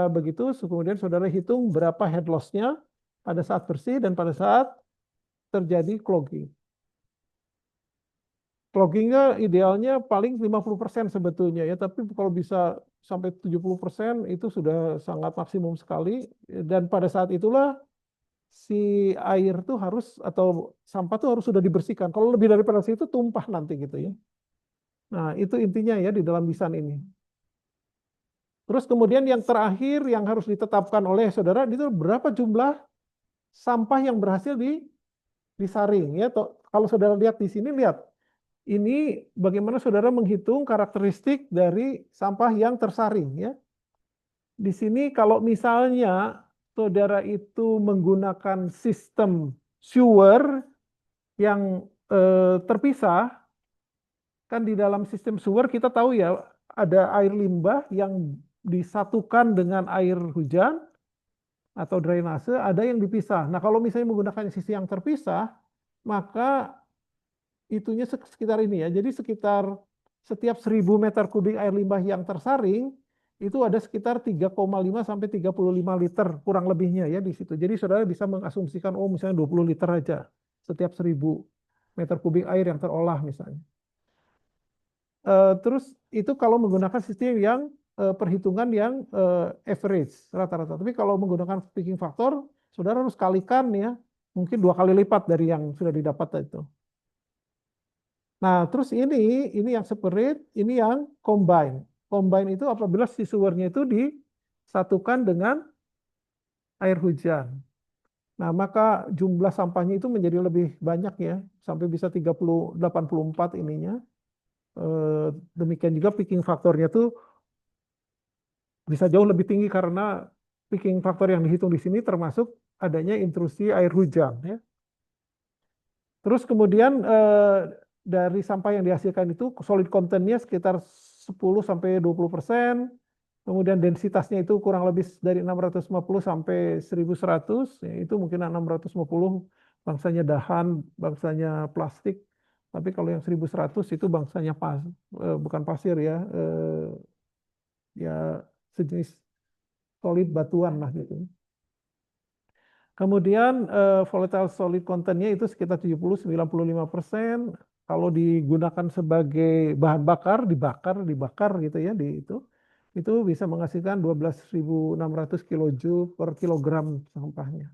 begitu kemudian saudara hitung berapa head loss-nya pada saat bersih dan pada saat terjadi clogging. Cloggingnya idealnya paling 50% sebetulnya ya, tapi kalau bisa sampai 70% itu sudah sangat maksimum sekali dan pada saat itulah si air tuh harus atau sampah tuh harus sudah dibersihkan. Kalau lebih daripada itu tumpah nanti gitu ya. Nah, itu intinya ya di dalam desain ini. Terus kemudian yang terakhir yang harus ditetapkan oleh saudara itu berapa jumlah sampah yang berhasil disaring ya. Kalau saudara lihat di sini lihat ini bagaimana saudara menghitung karakteristik dari sampah yang tersaring ya. Di sini kalau misalnya saudara itu menggunakan sistem sewer yang terpisah, kan di dalam sistem sewer kita tahu ya ada air limbah yang disatukan dengan air hujan atau drainase, ada yang dipisah. Nah, kalau misalnya menggunakan sisi yang terpisah, maka itunya sekitar ini ya. Jadi sekitar setiap 1.000 meter kubik air limbah yang tersaring, itu ada sekitar 3,5 sampai 35 liter kurang lebihnya ya di situ. Jadi saudara bisa mengasumsikan, oh misalnya 20 liter aja setiap 1.000 meter kubik air yang terolah misalnya. Terus itu kalau menggunakan sistem yang perhitungan yang average rata-rata. Tapi kalau menggunakan peaking factor, saudara harus kalikan ya, mungkin 2 kali lipat dari yang sudah didapat itu. Nah, terus ini yang separate, ini yang combine. Combine itu apabila si sewernya itu disatukan dengan air hujan. Nah, maka jumlah sampahnya itu menjadi lebih banyak ya, sampai bisa 84 ininya. Demikian juga picking faktornya tuh bisa jauh lebih tinggi karena picking faktor yang dihitung di sini termasuk adanya intrusi air hujan ya. Terus kemudian dari sampah yang dihasilkan itu solid contentnya sekitar 10 sampai 20%. Kemudian densitasnya itu kurang lebih dari 650 sampai 1.100, ya, itu mungkin 650 bangsanya dahan, bangsanya plastik. Tapi kalau yang 1.100 itu bangsanya bukan pasir ya, ya sejenis solid batuan lah gitu. Kemudian volatile solid contentnya itu sekitar 70-95%. Kalau digunakan sebagai bahan bakar, dibakar gitu ya itu bisa menghasilkan 12.600 kilojoule per kilogram sampahnya.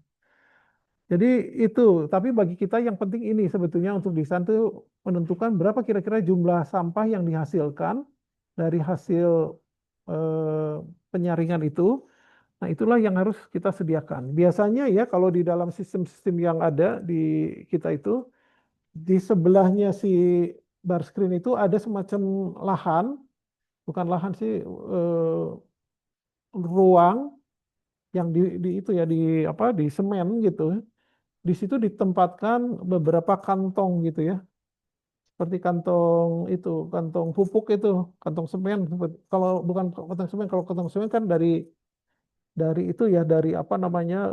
Jadi itu, tapi bagi kita yang penting ini sebetulnya untuk desain itu menentukan berapa kira-kira jumlah sampah yang dihasilkan dari hasil penyaringan itu. Nah, itulah yang harus kita sediakan. Biasanya ya kalau di dalam sistem-sistem yang ada di kita itu, di sebelahnya si bar screen itu ada semacam lahan, bukan lahan sih, ruang yang di itu ya di apa di semen gitu. Di situ ditempatkan beberapa kantong gitu ya. Seperti kantong itu, kantong pupuk itu, kantong semen. Kalau bukan kantong semen, kalau kantong semen kan dari itu ya dari apa namanya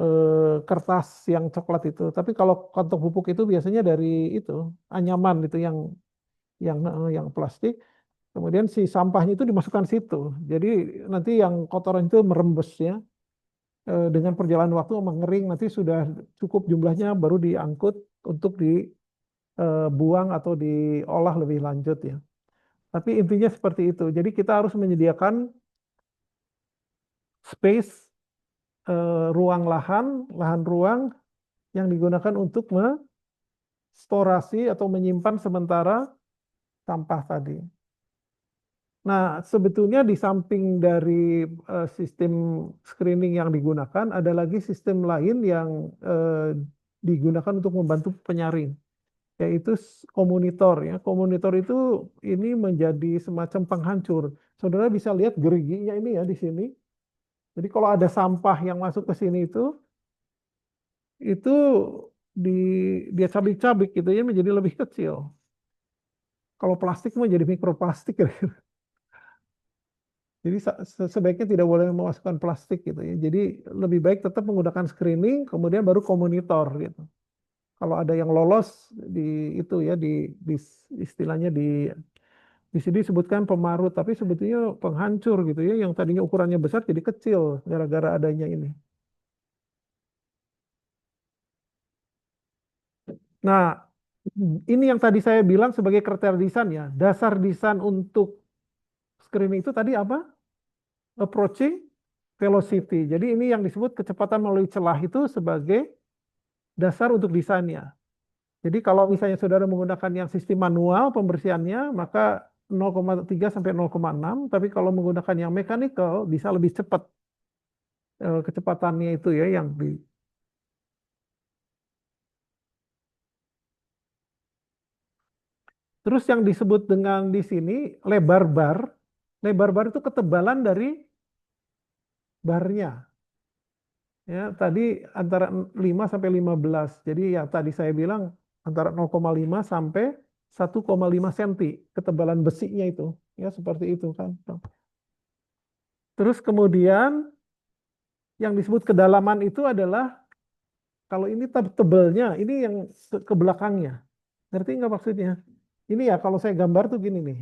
kertas yang coklat itu. Tapi kalau kantong pupuk itu biasanya dari itu anyaman itu yang plastik. Kemudian si sampahnya itu dimasukkan situ. Jadi nanti yang kotoran itu merembes ya. Dengan perjalanan waktu mengering nanti sudah cukup jumlahnya baru diangkut untuk dibuang atau diolah lebih lanjut ya. Tapi intinya seperti itu. Jadi kita harus menyediakan space ruang lahan ruang yang digunakan untuk mestorasi atau menyimpan sementara sampah tadi. Nah, sebetulnya di samping dari sistem screening yang digunakan, ada lagi sistem lain yang digunakan untuk membantu penyaring, yaitu komonitor ya. Komonitor itu ini menjadi semacam penghancur. Saudara bisa lihat geriginya ini ya di sini. Jadi kalau ada sampah yang masuk ke sini itu di dia cabik-cabik gitu ya menjadi lebih kecil. Kalau plastik menjadi mikroplastik. Jadi sebaiknya tidak boleh memasukkan plastik gitu ya. Jadi lebih baik tetap menggunakan screening, kemudian baru komonitor gitu. Kalau ada yang lolos di itu ya di istilahnya di sini disebutkan pemarut, tapi sebetulnya penghancur gitu ya. Yang tadinya ukurannya besar jadi kecil gara-gara adanya ini. Nah, ini yang tadi saya bilang sebagai kriteria desain ya. Dasar desain untuk screening itu tadi apa? Approaching velocity. Jadi ini yang disebut kecepatan melalui celah itu sebagai dasar untuk desainnya. Jadi kalau misalnya saudara menggunakan yang sistem manual pembersihannya, maka 0,3 sampai 0,6, tapi kalau menggunakan yang mechanical bisa lebih cepat kecepatannya itu ya yang di. Terus yang disebut dengan di sini lebar bar itu ketebalan dari barnya. Ya, tadi antara 5 sampai 15. Jadi ya tadi saya bilang antara 0,5 sampai 1,5 cm ketebalan besinya itu. Ya, seperti itu kan. Terus kemudian yang disebut kedalaman itu adalah kalau ini tebelnya, ini yang ke belakangnya. Ngerti nggak maksudnya? Ini ya kalau saya gambar tuh gini nih.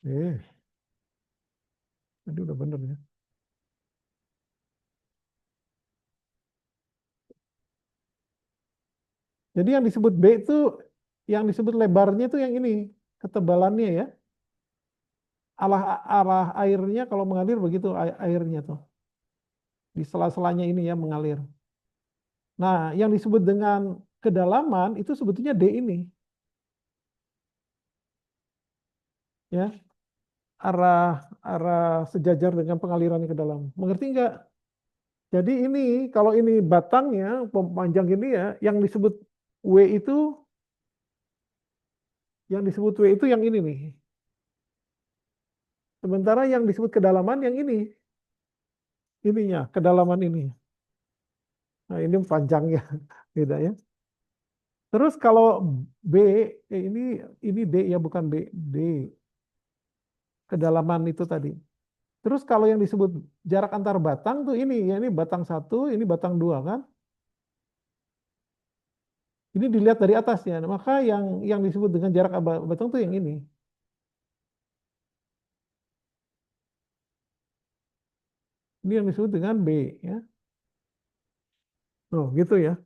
Eh, Tadi udah bener ya. Jadi yang disebut B itu, yang disebut lebarnya itu yang ini, ketebalannya ya. Arah arah airnya kalau mengalir begitu airnya tuh. Di sela-selanya ini ya mengalir. Nah, yang disebut dengan kedalaman itu sebetulnya D ini, ya. Arah arah sejajar dengan pengalirannya ke dalam. Mengerti nggak? Jadi ini kalau ini batangnya panjang ini ya, W itu yang disebut W itu yang ini nih. Sementara yang disebut kedalaman yang ini, ininya, kedalaman ini. Nah, ini panjangnya beda ya. Terus kalau B, ini D ya bukan B, D kedalaman itu tadi. Terus kalau yang disebut jarak antar batang tuh ini ya, ini batang satu, ini batang dua kan. Ini dilihat dari atasnya. Maka yang disebut dengan jarak batang tuh yang ini. Ini yang disebut dengan B ya. Oh, gitu ya.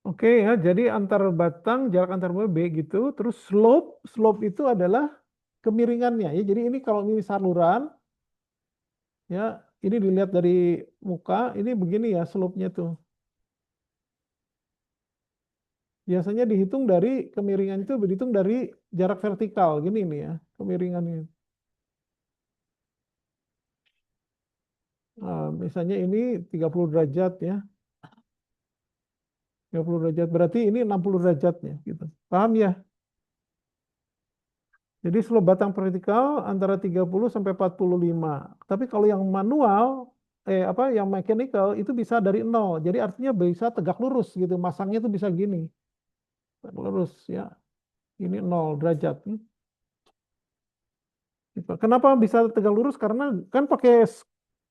Oke ya, jadi antar batang, jarak antar batang B gitu. Terus slope itu adalah kemiringannya ya. Jadi ini kalau ini saluran, ya ini dilihat dari muka, ini begini ya slope-nya tuh. Biasanya dihitung dari kemiringan itu berhitung dari jarak vertikal, gini nih ya, kemiringannya. Nah, misalnya ini 30 derajat ya, 30 derajat berarti ini 60 derajatnya gitu. Paham ya? Jadi slope batang vertikal antara 30 sampai 45. Tapi kalau yang manual, yang mechanical itu bisa dari nol. Jadi artinya bisa tegak lurus gitu. Masangnya itu bisa gini, tegak lurus ya. Ini 0 derajat. Gitu. Kenapa bisa tegak lurus? Karena kan pakai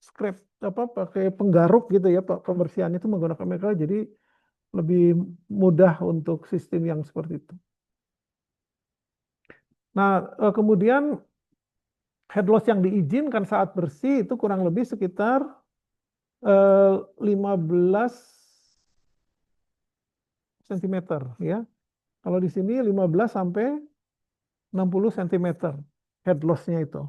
scrap pakai penggaruk gitu ya, Pak. Pembersihan itu menggunakan mechanical jadi lebih mudah untuk sistem yang seperti itu. Nah, kemudian head loss yang diizinkan saat bersih itu kurang lebih sekitar 15 cm ya. Kalau di sini 15 sampai 60 cm head loss-nya itu.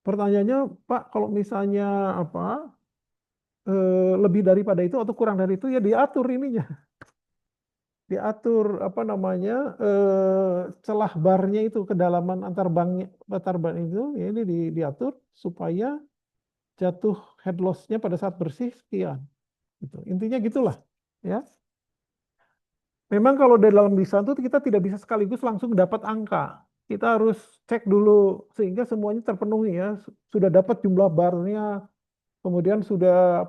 Pertanyaannya, Pak, kalau misalnya apa lebih daripada itu atau kurang dari itu ya diatur ininya, diatur apa namanya celah barnya itu kedalaman antar ban itu ya ini diatur supaya jatuh head loss-nya pada saat bersih sekian. Gitu. Intinya gitulah ya. Memang kalau dalam desain itu kita tidak bisa sekaligus langsung dapat angka. Kita harus cek dulu sehingga semuanya terpenuhi ya. Sudah dapat jumlah barnya, kemudian sudah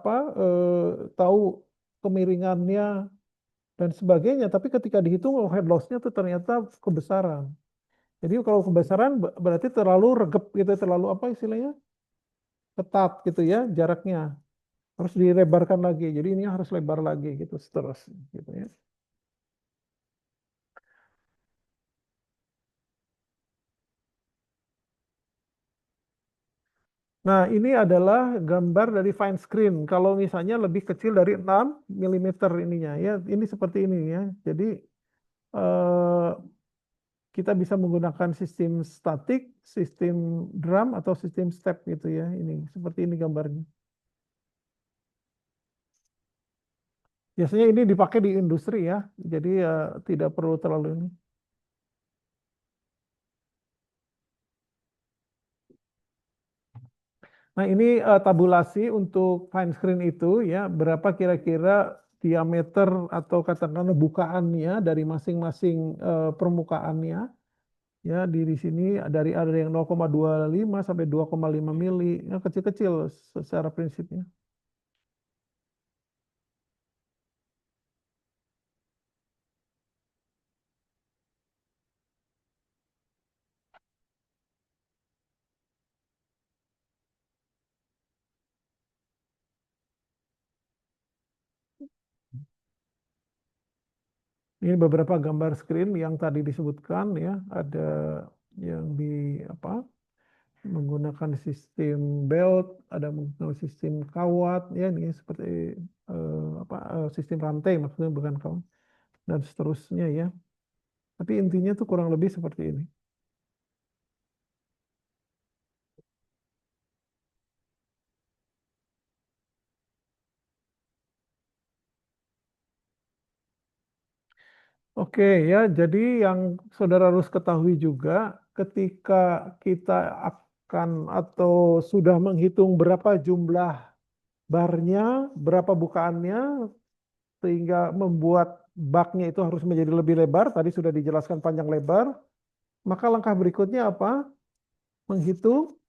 tahu kemiringannya dan sebagainya. Tapi ketika dihitung overhead loss-nya itu ternyata kebesaran. Jadi kalau kebesaran berarti terlalu regep gitu, terlalu apa istilahnya? ketat gitu ya jaraknya. Harus dilebarkan lagi. Jadi ini harus lebar lagi gitu seterusnya gitu ya. Nah, ini adalah gambar dari fine screen. Kalau misalnya lebih kecil dari 6 milimeter ininya ya, ini seperti ini ya. Jadi eh, kita bisa menggunakan sistem statik, sistem drum atau sistem step gitu ya. Ini seperti ini gambarnya. Biasanya ini dipakai di industri ya. Jadi tidak perlu terlalu ini. Nah, ini tabulasi untuk fine screen itu ya, berapa kira-kira diameter atau katakanlah bukaannya dari masing-masing permukaannya. Ya, di sini dari ada yang 0,25 sampai 2,5 mili, ya, kecil-kecil secara prinsipnya. Ini beberapa gambar screen yang tadi disebutkan ya, ada yang di apa menggunakan sistem belt, ada menggunakan sistem kawat, ya ini seperti sistem rantai maksudnya bukan kawat dan seterusnya ya. Tapi intinya tuh kurang lebih seperti ini. Oke ya, jadi yang saudara harus ketahui juga ketika kita akan atau sudah menghitung berapa jumlah barnya, berapa bukaannya, sehingga membuat baknya itu harus menjadi lebih lebar, tadi sudah dijelaskan panjang lebar, maka langkah berikutnya apa? Menghitung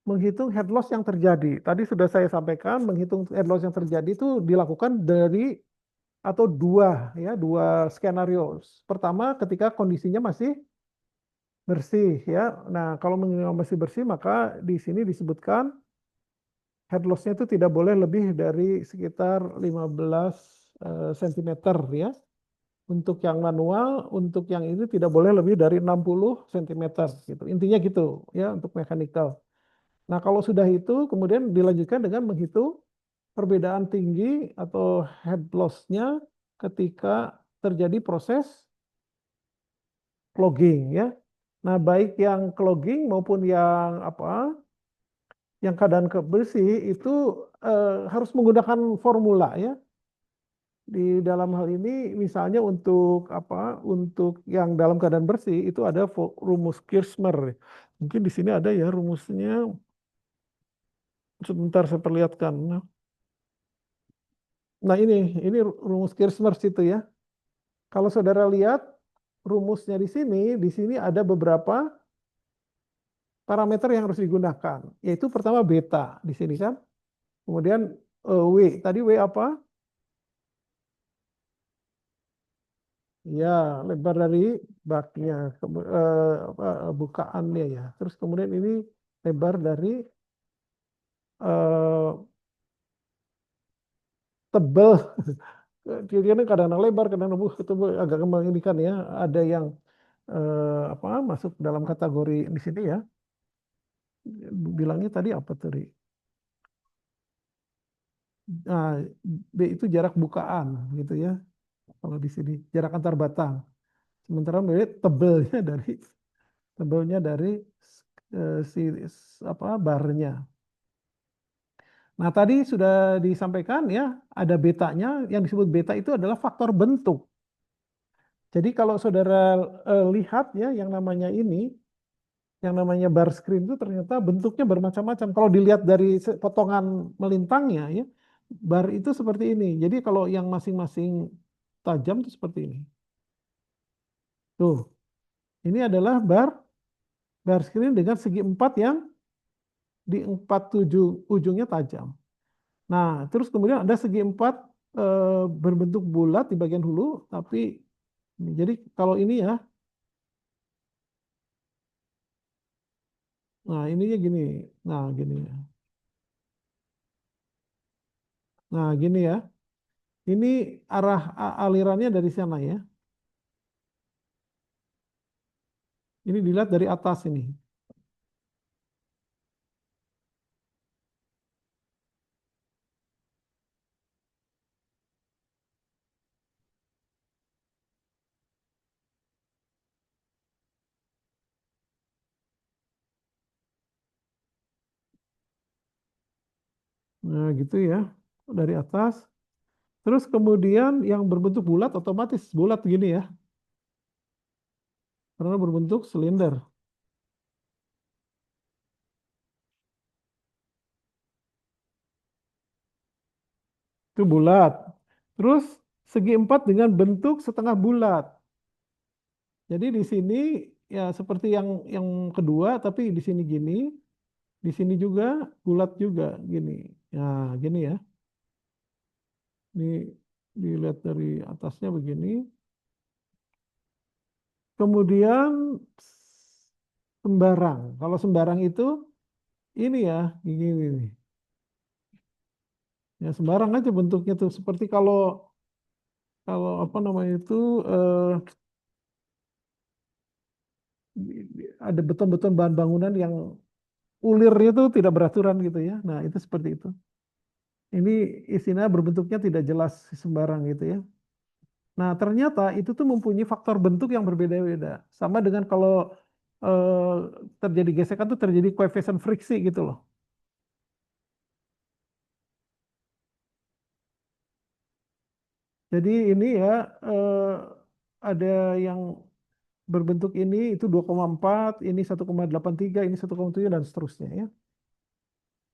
menghitung head loss yang terjadi. Tadi sudah saya sampaikan, menghitung head loss yang terjadi itu dilakukan dari atau dua skenario. Pertama, ketika kondisinya masih bersih ya. Nah, kalau masih bersih maka di sini disebutkan head loss-nya itu tidak boleh lebih dari sekitar 15 cm ya. Untuk yang manual, untuk yang ini tidak boleh lebih dari 60 cm gitu. Intinya gitu ya untuk mechanical. Nah, kalau sudah itu kemudian dilanjutkan dengan menghitung perbedaan tinggi atau head loss-nya ketika terjadi proses clogging ya. Nah, baik yang clogging maupun yang yang keadaan bersih itu harus menggunakan formula ya. Di dalam hal ini misalnya untuk Untuk yang dalam keadaan bersih itu ada rumus Kirchner. Mungkin di sini ada ya rumusnya. Sebentar saya perlihatkan. Nah, ini rumus Kirchner itu ya. Kalau saudara lihat rumusnya di sini ada beberapa parameter yang harus digunakan, yaitu pertama beta di sini kan. Kemudian W, tadi W apa? Ya, lebar dari baknya, bukaannya ya. Terus kemudian ini lebar dari eh, tebel. Kira-kira kadang-kadang lebar, kadang-kadang itu agak kembang ini kan ya. Ada yang masuk dalam kategori di sini ya. Bilangnya tadi apa tadi? Nah, B itu jarak bukaan gitu ya. Kalau di sini jarak antar batang. Sementara B tebelnya dari si barnya. Nah, tadi sudah disampaikan ya, ada betanya. Yang disebut beta itu adalah faktor bentuk. Jadi kalau saudara lihat ya, yang namanya bar screen itu ternyata bentuknya bermacam-macam. Kalau dilihat dari potongan melintangnya ya, bar itu seperti ini. Jadi kalau yang masing-masing tajam itu seperti ini. Tuh, ini adalah bar screen dengan segi empat yang di empat ujungnya tajam. Nah, terus kemudian ada segi empat berbentuk bulat di bagian hulu, tapi jadi kalau ini ya, nah ininya gini, nah gini. Nah, gini ya. Ini arah alirannya dari sana ya. Ini dilihat dari atas ini. Nah, gitu ya. Dari atas. Terus kemudian yang berbentuk bulat otomatis bulat gini ya. Karena berbentuk silinder. Itu bulat. Terus segi empat dengan bentuk setengah bulat. Jadi di sini ya seperti yang kedua, tapi di sini gini, di sini juga bulat juga gini. Nah, gini ya. Ini dilihat dari atasnya begini. Kemudian sembarang. Kalau sembarang itu ini ya, gini. Ya sembarang aja bentuknya tuh. Seperti kalau kalau apa namanya itu ada beton-beton bahan bangunan yang ulirnya itu tidak beraturan gitu ya. Nah, itu seperti itu. Ini isinya berbentuknya tidak jelas sembarang gitu ya. Nah, ternyata itu tuh mempunyai faktor bentuk yang berbeda-beda. Sama dengan kalau eh, terjadi gesekan tuh terjadi koefisien friksi gitu loh. Jadi ini ya eh, ada yang berbentuk ini itu 2,4, ini 1,83, ini 1,7 dan seterusnya ya.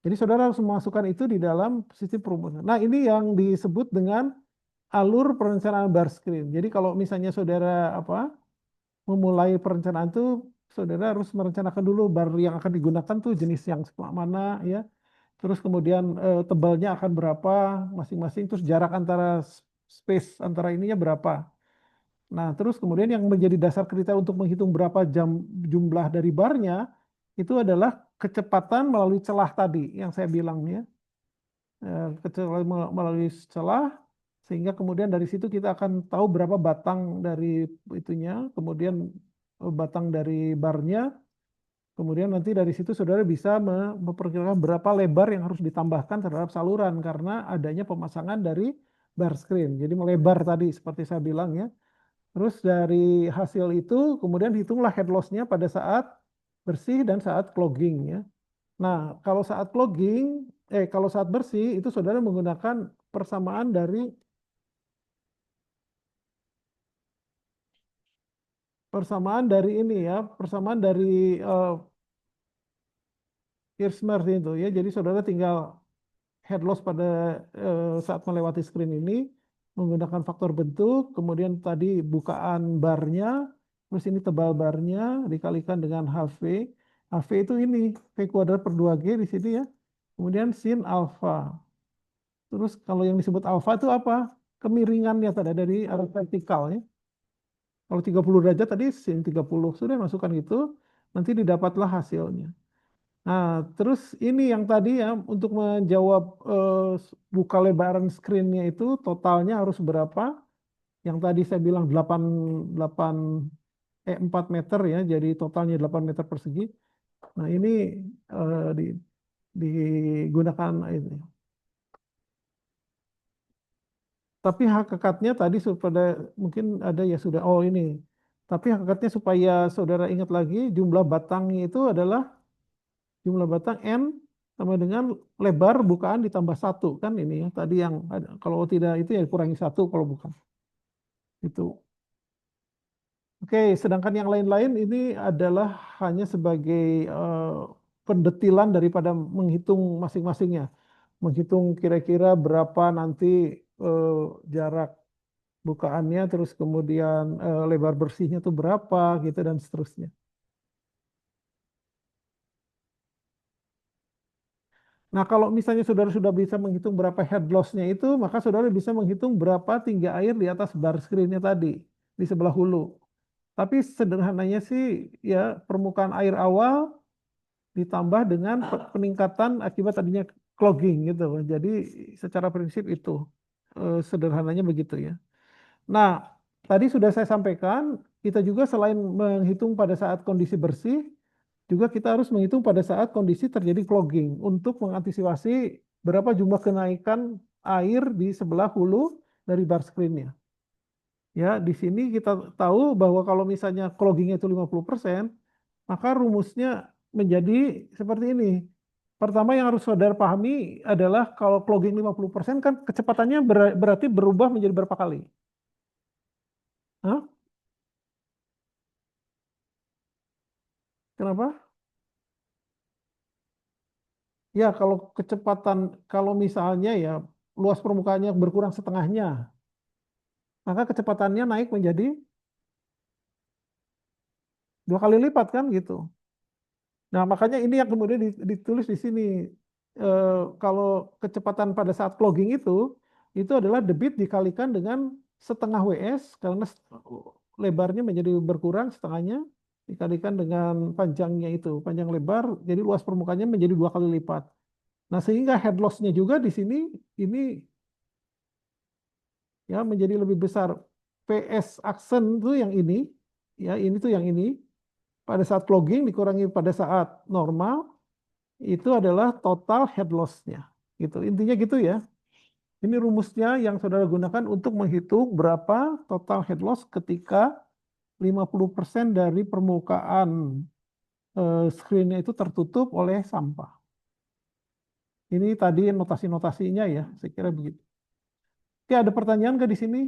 Jadi saudara harus memasukkan itu di dalam sistem perumusan. Nah, ini yang disebut dengan alur perencanaan bar screen. Jadi kalau misalnya saudara memulai perencanaan itu saudara harus merencanakan dulu bar yang akan digunakan tuh jenis yang mana ya. Terus kemudian tebalnya akan berapa masing-masing, terus jarak antara space antara ininya berapa. Nah, terus kemudian yang menjadi dasar kriteria untuk menghitung berapa jumlah dari barnya itu adalah kecepatan melalui celah tadi yang saya bilang ya. Melalui celah sehingga kemudian dari situ kita akan tahu berapa batang dari itunya, kemudian batang dari barnya, kemudian nanti dari situ saudara bisa memperkirakan berapa lebar yang harus ditambahkan terhadap saluran karena adanya pemasangan dari bar screen. Jadi melebar tadi seperti saya bilang ya. Terus dari hasil itu kemudian hitunglah head loss-nya pada saat bersih dan saat clogging ya. Nah, kalau saat bersih itu saudara menggunakan persamaan dari ini ya, persamaan dari eh, Kirchner itu ya. Jadi saudara tinggal head loss pada saat melewati screen ini menggunakan faktor bentuk, kemudian tadi bukaan barnya, terus ini tebal barnya dikalikan dengan HV. HV itu ini V kuadrat per 2G di sini ya. Kemudian sin alfa. Terus kalau yang disebut alfa itu apa? Kemiringannya tadi dari arah vertikalnya. Kalau 30 derajat tadi sin 30 sudah masukkan gitu, nanti didapatlah hasilnya. Nah, terus ini yang tadi ya untuk menjawab buka lebaran screen-nya itu totalnya harus berapa? Yang tadi saya bilang 8 4 meter ya, jadi totalnya 8 meter persegi. Nah, ini digunakan ini. Tapi hakikatnya tadi supaya mungkin ada ya sudah ini. Tapi hakikatnya supaya saudara ingat lagi jumlah batangnya itu adalah jumlah batang N sama dengan lebar bukaan ditambah satu kan ini ya tadi yang ada. Kalau tidak itu ya kurangi satu kalau bukan itu. Oke, sedangkan yang lain-lain ini adalah hanya sebagai eh, pendetilan daripada menghitung masing-masingnya, menghitung kira-kira berapa nanti eh, jarak bukaannya, terus kemudian lebar bersihnya tuh berapa gitu dan seterusnya. Nah, kalau misalnya saudara sudah bisa menghitung berapa head loss-nya itu, maka saudara bisa menghitung berapa tinggi air di atas bar screen-nya tadi, di sebelah hulu. Tapi sederhananya sih, ya permukaan air awal ditambah dengan peningkatan akibat tadinya clogging gitu. Jadi secara prinsip itu sederhananya begitu ya. Nah, tadi sudah saya sampaikan, kita juga selain menghitung pada saat kondisi bersih, juga kita harus menghitung pada saat kondisi terjadi clogging untuk mengantisipasi berapa jumlah kenaikan air di sebelah hulu dari bar screen-nya. Ya, di sini kita tahu bahwa kalau misalnya clogging itu 50%, maka rumusnya menjadi seperti ini. Pertama yang harus saudara pahami adalah kalau clogging 50% kan kecepatannya berarti berubah menjadi berapa kali? Hah? Kenapa? Ya, kalau kecepatan, kalau misalnya ya luas permukaannya berkurang setengahnya, maka kecepatannya naik menjadi 2 kali lipat kan gitu. Nah, makanya ini yang kemudian ditulis di sini. Kalau kecepatan pada saat clogging itu adalah debit dikalikan dengan setengah WS, karena lebarnya menjadi berkurang setengahnya, dikalikan dengan panjangnya itu, panjang lebar, jadi luas permukaannya menjadi 2 kali lipat. Nah, sehingga head loss-nya juga di sini ini ya menjadi lebih besar. PS aksen itu yang ini, ya ini tuh yang ini. Pada saat clogging dikurangi pada saat normal, itu adalah total head loss-nya. Gitu. Intinya gitu ya. Ini rumusnya yang saudara gunakan untuk menghitung berapa total head loss ketika 50% dari permukaan screen-nya itu tertutup oleh sampah. Ini tadi notasi-notasinya ya, saya kira begitu. Oke, ada pertanyaan nggak di sini?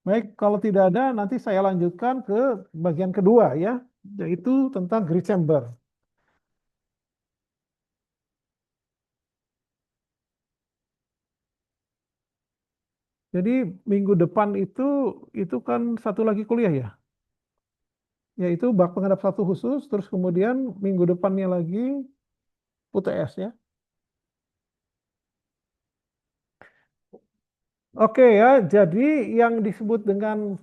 Baik, kalau tidak ada, nanti saya lanjutkan ke bagian kedua ya, yaitu tentang grid chamber. Jadi minggu depan itu kan satu lagi kuliah ya, yaitu bak pengendap satu khusus, terus kemudian minggu depannya lagi UTS ya. Oke ya, jadi yang disebut dengan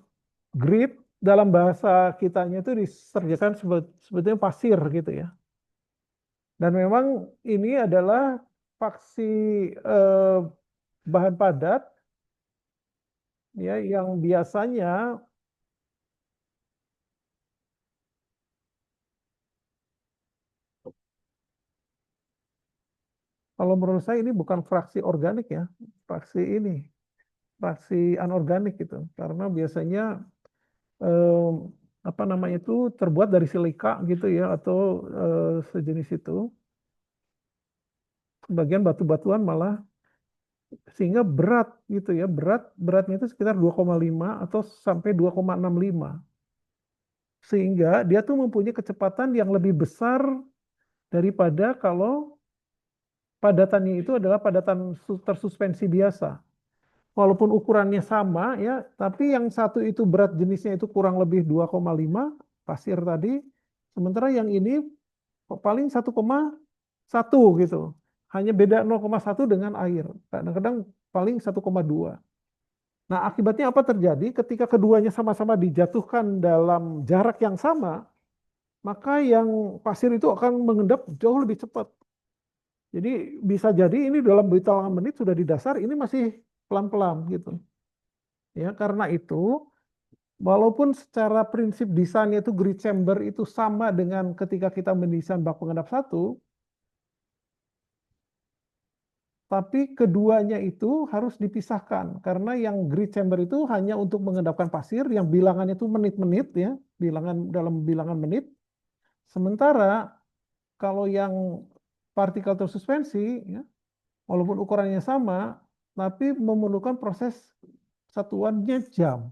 grid dalam bahasa kitanya itu diserjakan sebetulnya pasir gitu ya. Dan memang ini adalah faksi eh, bahan padat ya yang biasanya kalau menurut saya ini bukan fraksi organik ya, fraksi ini, fraksi anorganik gitu. Karena biasanya eh, apa namanya itu terbuat dari silika gitu ya atau sejenis itu. Sebagian batu-batuan malah sehingga berat gitu ya, beratnya itu sekitar 2,5 atau sampai 2,65. Sehingga dia tuh mempunyai kecepatan yang lebih besar daripada kalau padatannya itu adalah padatan tersuspensi biasa. Walaupun ukurannya sama ya, tapi yang satu itu berat jenisnya itu kurang lebih 2,5 pasir tadi, sementara yang ini paling 1,1 gitu. Hanya beda 0,1 dengan air. Kadang-kadang paling 1,2. Nah, akibatnya apa terjadi? Ketika keduanya sama-sama dijatuhkan dalam jarak yang sama, maka yang pasir itu akan mengendap jauh lebih cepat. Jadi bisa jadi ini dalam hitungan menit sudah di dasar, ini masih pelan-pelan gitu. Ya, karena itu walaupun secara prinsip desainnya itu grid chamber itu sama dengan ketika kita mendesain bak pengendap satu, tapi keduanya itu harus dipisahkan karena yang grid chamber itu hanya untuk mengendapkan pasir yang bilangannya itu menit-menit ya, bilangan dalam bilangan menit. Sementara kalau yang partikel tersuspensi ya, walaupun ukurannya sama, tapi memerlukan proses satuannya jam.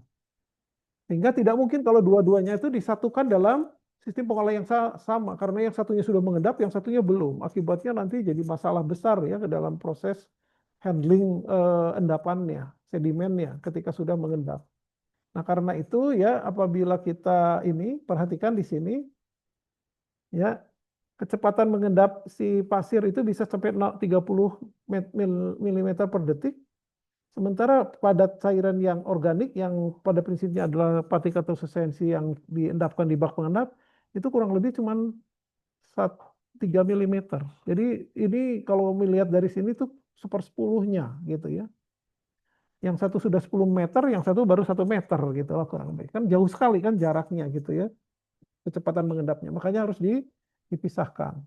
Sehingga tidak mungkin kalau dua-duanya itu disatukan dalam sistem pengolahan yang sama, karena yang satunya sudah mengendap, yang satunya belum. Akibatnya nanti jadi masalah besar ya ke dalam proses handling endapannya, sedimennya ketika sudah mengendap. Nah, karena itu ya apabila kita ini perhatikan di sini ya kecepatan mengendap si pasir itu bisa sampai 30 mm per detik. Sementara padat cairan yang organik yang pada prinsipnya adalah partikel atau suspensi yang diendapkan di bak pengendap itu kurang lebih cuma 3 mm. Jadi ini kalau melihat dari sini tuh sepersepuluhnya gitu ya. Yang satu sudah 10 meter, yang satu baru 1 meter gitu lah kurang lebih. Kan jauh sekali kan jaraknya gitu ya, kecepatan mengendapnya. Makanya harus dipisahkan.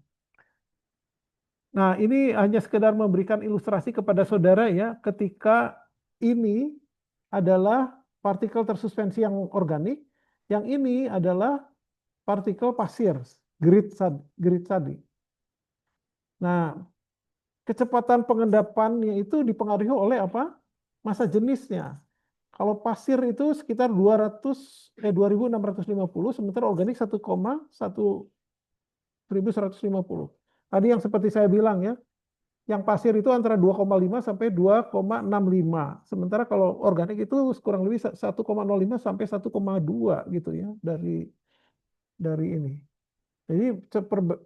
Nah, ini hanya sekedar memberikan ilustrasi kepada saudara ya, ketika ini adalah partikel tersuspensi yang organik, yang ini adalah partikel pasir, grit tadi. Nah, kecepatan pengendapannya itu dipengaruhi oleh apa? Massa jenisnya. Kalau pasir itu sekitar 2.650, sementara organik 1,150. Tadi yang seperti saya bilang ya, yang pasir itu antara 2,5 sampai 2,65. Sementara kalau organik itu kurang lebih 1,05 sampai 1,2 gitu ya dari ini. Jadi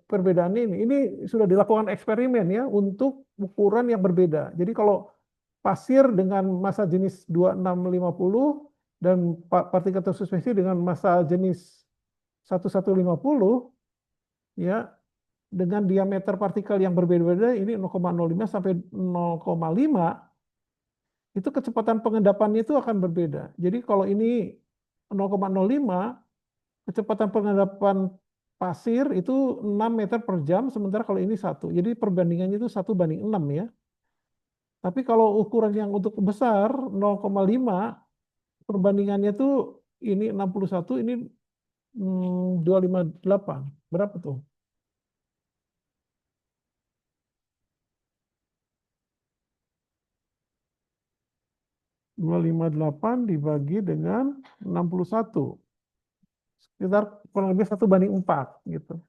perbedaan ini sudah dilakukan eksperimen ya untuk ukuran yang berbeda. Jadi kalau pasir dengan massa jenis 2650 dan partikel tersuspensi dengan massa jenis 1150 ya dengan diameter partikel yang berbeda-beda ini 0,05 sampai 0,5 itu kecepatan pengendapannya itu akan berbeda. Jadi kalau ini 0,05 kecepatan pengendapan pasir itu 6 meter per jam, sementara kalau ini 1. Jadi perbandingannya itu 1:6 ya. Tapi kalau ukuran yang untuk besar 0,5 perbandingannya tuh ini 61, ini 258. Berapa tuh? 258 dibagi dengan 61. Sekitar kurang lebih 1:4 gitu.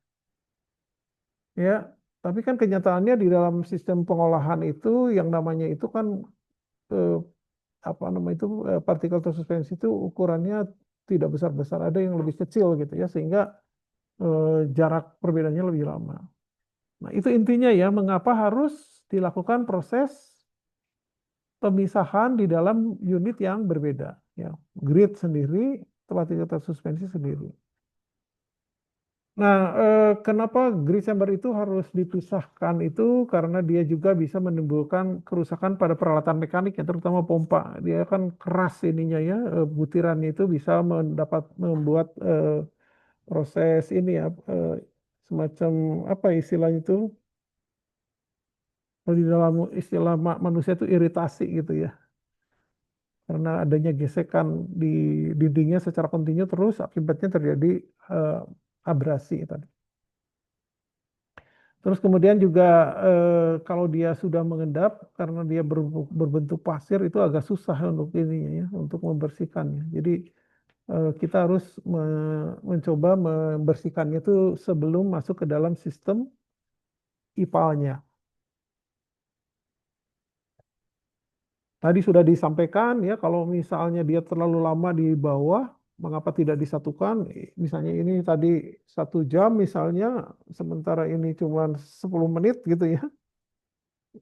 Ya, tapi kan kenyataannya di dalam sistem pengolahan itu yang namanya itu kan eh, apa namanya itu partikel tersuspensi itu ukurannya tidak besar-besar, ada yang lebih kecil gitu ya, sehingga jarak perbedaannya lebih lama. Nah, itu intinya ya, mengapa harus dilakukan proses pemisahan di dalam unit yang berbeda. Ya, grid sendiri, partikel tersuspensi sendiri. Nah, kenapa grid chamber itu harus dipisahkan itu karena dia juga bisa menimbulkan kerusakan pada peralatan mekanik ya, terutama pompa. Dia kan keras ininya ya, butirannya itu bisa membuat proses ini ya, semacam apa istilahnya itu, kalau di dalam istilah manusia itu iritasi gitu ya. Karena adanya gesekan di dindingnya secara kontinu terus akibatnya terjadi abrasi tadi. Terus kemudian juga kalau dia sudah mengendap karena dia berbentuk pasir itu agak susah untuk ininya ya, untuk membersihkannya. Jadi kita harus mencoba membersihkannya itu sebelum masuk ke dalam sistem IPAL-nya. Tadi sudah disampaikan ya kalau misalnya dia terlalu lama di bawah, mengapa tidak disatukan? Misalnya ini tadi 1 jam misalnya, sementara ini cuma 10 menit gitu ya.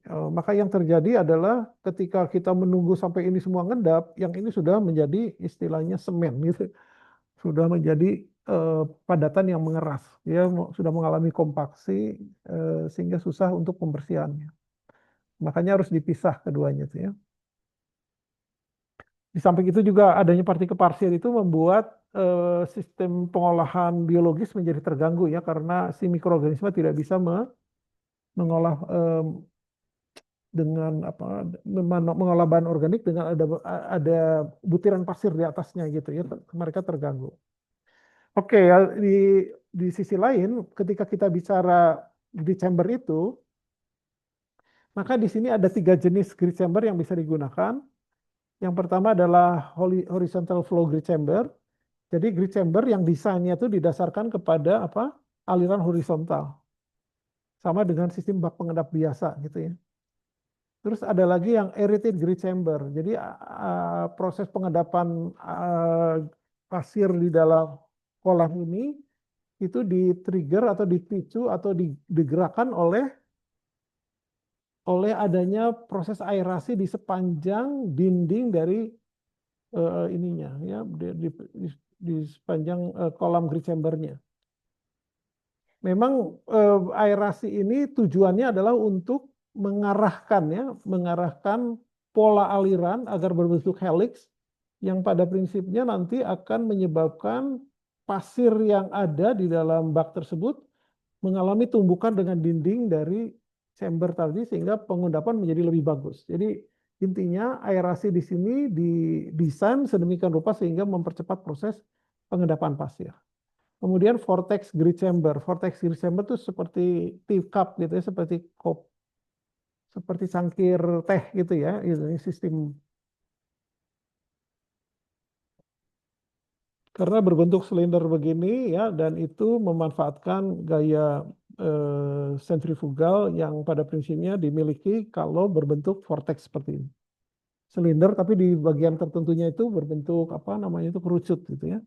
Maka yang terjadi adalah ketika kita menunggu sampai ini semua ngendap, yang ini sudah menjadi istilahnya semen gitu, sudah menjadi padatan yang mengeras, ya sudah mengalami kompaksi sehingga susah untuk pembersihannya. Makanya harus dipisah keduanya tuh ya. Di samping itu juga adanya partikel pasir itu membuat sistem pengolahan biologis menjadi terganggu ya karena si mikroorganisme tidak bisa mengolah dengan apa mengolah bahan organik dengan ada butiran pasir di atasnya gitu ya, mereka terganggu. Oke ya, di sisi lain ketika kita bicara grid chamber itu, maka di sini ada 3 jenis grid chamber yang bisa digunakan. Yang pertama adalah horizontal flow grid chamber. Jadi grid chamber yang desainnya itu didasarkan kepada apa? Aliran horizontal. Sama dengan sistem bak pengendap biasa gitu ya. Terus ada lagi yang aerated grid chamber. Jadi proses pengendapan pasir di dalam kolam ini itu di-trigger atau dipicu atau digerakkan oleh oleh adanya proses aerasi di sepanjang dinding dari ininya, ya, di sepanjang kolam grid chambernya. Memang aerasi ini tujuannya adalah untuk mengarahkan, ya, mengarahkan pola aliran agar berbentuk helix yang pada prinsipnya nanti akan menyebabkan pasir yang ada di dalam bak tersebut mengalami tumbukan dengan dinding dari chamber tadi sehingga pengendapan menjadi lebih bagus. Jadi intinya aerasi di sini didesain sedemikian rupa sehingga mempercepat proses pengendapan pasir. Kemudian vortex grid chamber. Vortex grid chamber itu seperti teacup gitu ya, seperti cangkir teh gitu ya. Ini sistem karena berbentuk silinder begini ya, dan itu memanfaatkan gaya sentrifugal yang pada prinsipnya dimiliki kalau berbentuk vortex seperti ini. Silinder tapi di bagian tertentunya itu berbentuk apa namanya itu kerucut gitu ya.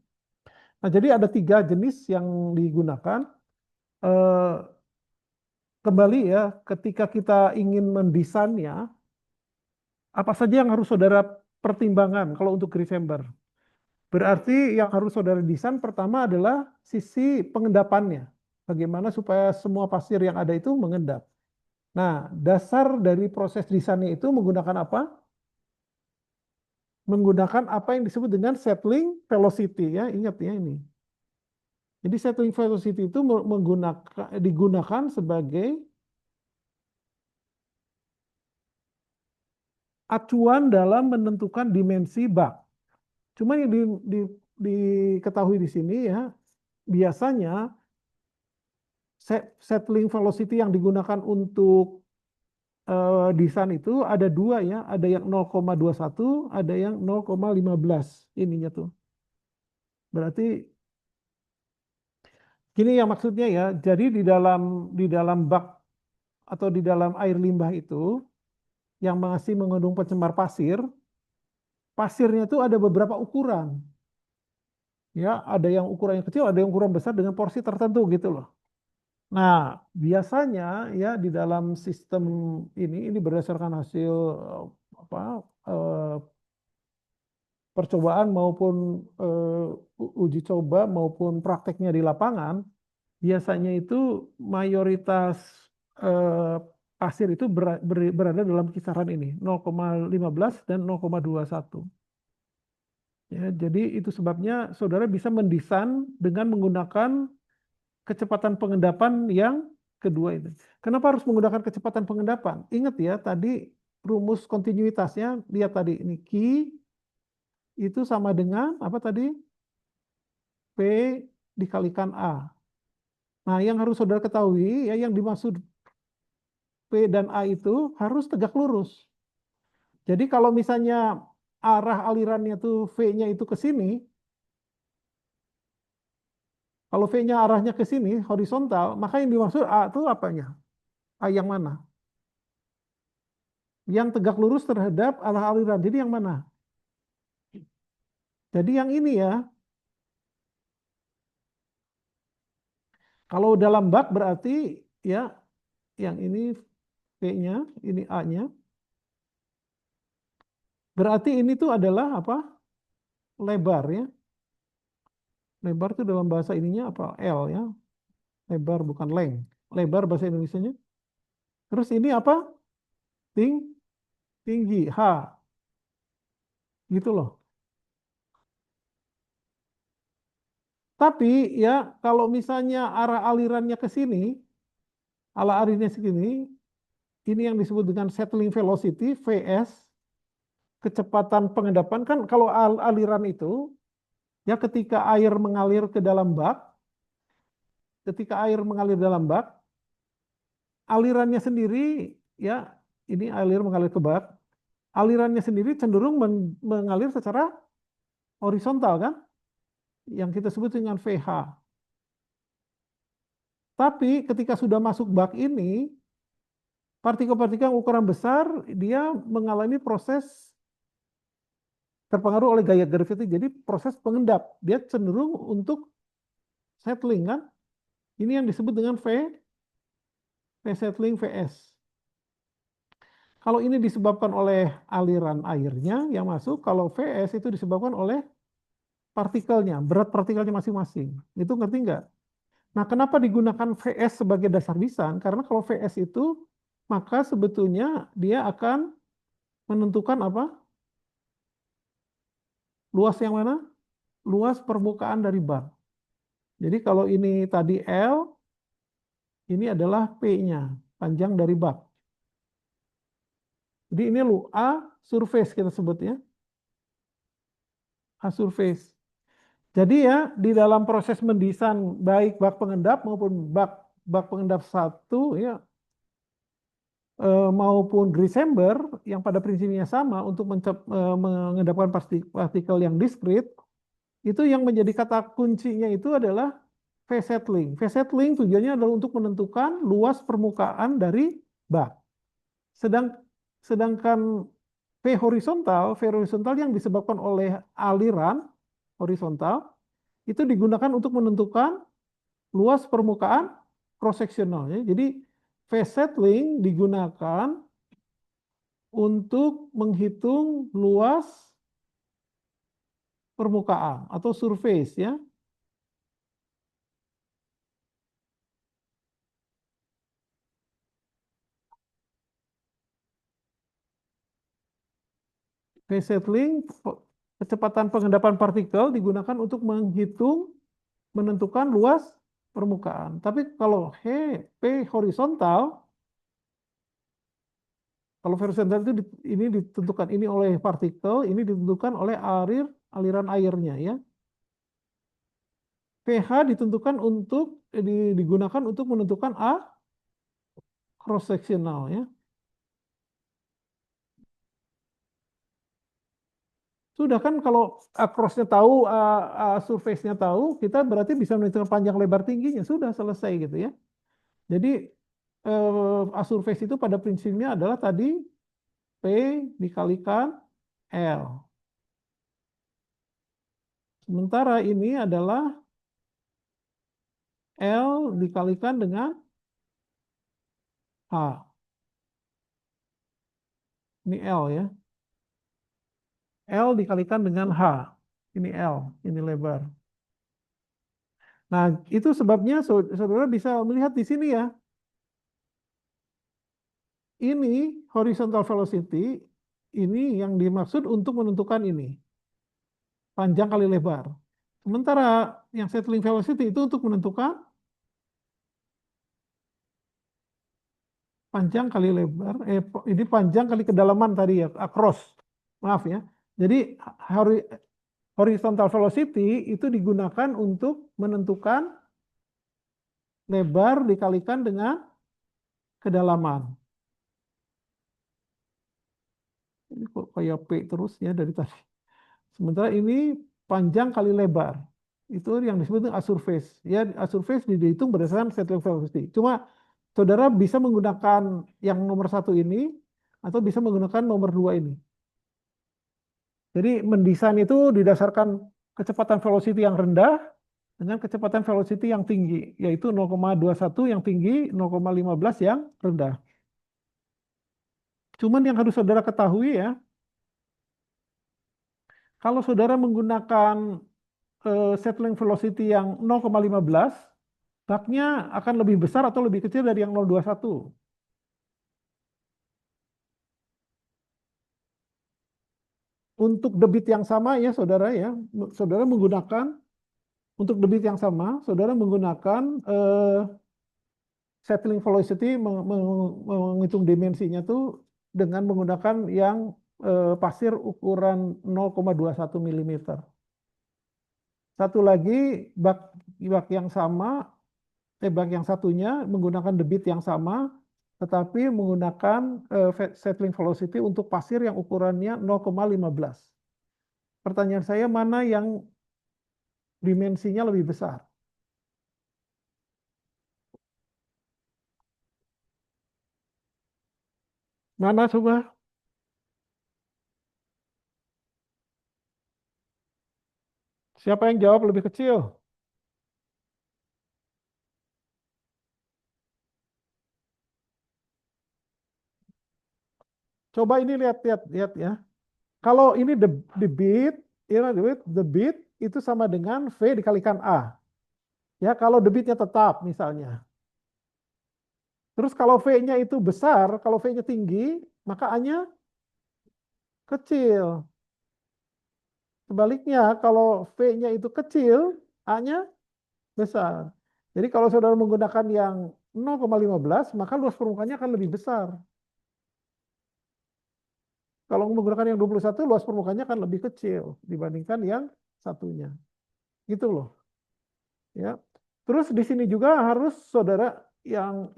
Nah, jadi ada 3 jenis yang digunakan. Eh, Kembali ya, ketika kita ingin mendesainnya, apa saja yang harus saudara pertimbangkan kalau untuk grid chamber? Berarti yang harus saudara desain pertama adalah sisi pengendapannya. Bagaimana supaya semua pasir yang ada itu mengendap. Nah, dasar dari proses desainnya itu menggunakan apa? Menggunakan apa yang disebut dengan settling velocity ya. Ingat ya ini. Jadi settling velocity itu digunakan sebagai acuan dalam menentukan dimensi bak. Cuma yang diketahui di sini ya, biasanya settling velocity yang digunakan untuk desain itu ada 2 ya, ada yang 0,21, ada yang 0,15 ininya tuh. Berarti gini ya maksudnya ya, jadi di dalam bak atau di dalam air limbah itu yang masih mengandung pencemar pasir, pasirnya itu ada beberapa ukuran. Ya, ada yang ukurannya kecil, ada yang ukuran besar dengan porsi tertentu gitu loh. Nah, biasanya ya di dalam sistem ini berdasarkan hasil apa percobaan maupun uji coba maupun prakteknya di lapangan, biasanya itu mayoritas eh, pasir itu berada dalam kisaran ini 0,15 dan 0,21. Ya, jadi itu sebabnya saudara bisa mendesain dengan menggunakan kecepatan pengendapan yang kedua itu. Kenapa harus menggunakan kecepatan pengendapan? Ingat ya, tadi rumus kontinuitasnya, lihat tadi ini Q itu sama dengan apa tadi? P dikalikan A. Nah, yang harus saudara ketahui ya, yang dimaksud P dan A itu harus tegak lurus. Jadi kalau misalnya arah alirannya tuh V-nya itu ke sini, kalau V-nya arahnya ke sini horizontal, maka yang dimaksud A itu apanya? A yang mana? Yang tegak lurus terhadap arah aliran. Jadi yang mana? Jadi yang ini ya. Kalau dalam bak berarti ya yang ini V-nya, ini A-nya. Berarti ini tuh adalah apa? Lebar ya. Lebar itu dalam bahasa ininya apa? L ya. Lebar bukan length. Lebar bahasa Indonesianya. Terus ini apa? Ting tinggi H. Gitu loh. Tapi ya kalau misalnya arah alirannya ke sini, arah alirannya ke sini, ini yang disebut dengan settling velocity VS, kecepatan pengendapan kan kalau aliran itu ya ketika air mengalir ke dalam bak, ketika air mengalir dalam bak, alirannya sendiri ya ini air mengalir ke bak, alirannya sendiri cenderung mengalir secara horizontal kan, yang kita sebut dengan VH. Tapi ketika sudah masuk bak ini, partikel-partikel yang ukuran besar dia mengalami proses terpengaruh oleh gaya gravity, jadi proses pengendap. Dia cenderung untuk settling kan. Ini yang disebut dengan V settling VS. Kalau ini disebabkan oleh aliran airnya yang masuk, kalau Vs itu disebabkan oleh partikelnya, berat partikelnya masing-masing. Itu ngerti nggak? Nah, kenapa digunakan Vs sebagai dasar desain? Karena kalau Vs itu, maka sebetulnya dia akan menentukan apa? Luas yang mana? Luas permukaan dari bar. Jadi kalau ini tadi L, ini adalah P-nya, panjang dari bak. Jadi ini lu A surface kita sebutnya, A surface. Jadi ya di dalam proses mendesain baik bak pengendap maupun bak bak pengendap satu ya maupun grease chamber yang pada prinsipnya sama untuk mengendapkan partikel yang diskrit, itu yang menjadi kata kuncinya itu adalah phase settling. Phase settling tujuannya adalah untuk menentukan luas permukaan dari bak. Sedangkan V horizontal yang disebabkan oleh aliran horizontal itu digunakan untuk menentukan luas permukaan cross sectionalnya. Jadi phase settling digunakan untuk menghitung luas permukaan atau surface ya. Phase settling kecepatan pengendapan partikel digunakan untuk menghitung menentukan luas permukaan. Tapi kalau P horizontal, kalau horizontal itu ini ditentukan ini oleh partikel, ini ditentukan oleh aliran airnya ya. pH ditentukan untuk digunakan untuk menentukan A cross sectional ya. Sudah kan kalau cross-nya tahu, surface-nya tahu, kita berarti bisa menentukan panjang lebar tingginya. Sudah selesai gitu ya. Jadi surface itu pada prinsipnya adalah tadi P dikalikan L. Sementara ini adalah L dikalikan dengan H. Ini L ya. L dikalikan dengan H. Ini L, ini lebar. Nah, itu sebabnya saudara bisa melihat di sini ya. Ini horizontal velocity, ini yang dimaksud untuk menentukan ini. Panjang kali lebar. Sementara yang settling velocity itu untuk menentukan panjang kali lebar, ini panjang kali kedalaman tadi ya, across. Maaf ya. Jadi horizontal velocity itu digunakan untuk menentukan lebar dikalikan dengan kedalaman. Ini kok kayak P terus ya dari tadi. Sementara ini panjang kali lebar. Itu yang disebut dengan surface. Ya, surface dihitung berdasarkan settling velocity. Cuma saudara bisa menggunakan yang nomor satu ini atau bisa menggunakan nomor dua ini. Jadi mendesain itu didasarkan kecepatan velocity yang rendah dengan kecepatan velocity yang tinggi, yaitu 0,21 yang tinggi, 0,15 yang rendah. Cuman yang harus saudara ketahui ya, kalau saudara menggunakan settling velocity yang 0,15, baknya akan lebih besar atau lebih kecil dari yang 0,21. Untuk debit yang sama ya saudara ya, saudara menggunakan untuk debit yang sama, saudara menggunakan settling velocity menghitung dimensinya tuh dengan menggunakan yang pasir ukuran 0,21 mm. Satu lagi bak bak yang sama, bak yang satunya menggunakan debit yang sama, tetapi menggunakan settling velocity untuk pasir yang ukurannya 0,15. Pertanyaan saya mana yang dimensinya lebih besar? Mana coba? Siapa yang jawab lebih kecil? Coba ini lihat ya. Kalau ini debit, ya debit itu sama dengan V dikalikan A. Ya, kalau debitnya tetap misalnya. Terus kalau V-nya itu besar, kalau V-nya tinggi, maka A-nya kecil. Sebaliknya, kalau V-nya itu kecil, A-nya besar. Jadi kalau saudara menggunakan yang 0,15, maka luas permukaannya akan lebih besar. Kalau menggunakan yang 21, luas permukaannya akan lebih kecil dibandingkan yang satunya. Gitu loh. Ya. Terus di sini juga harus saudara yang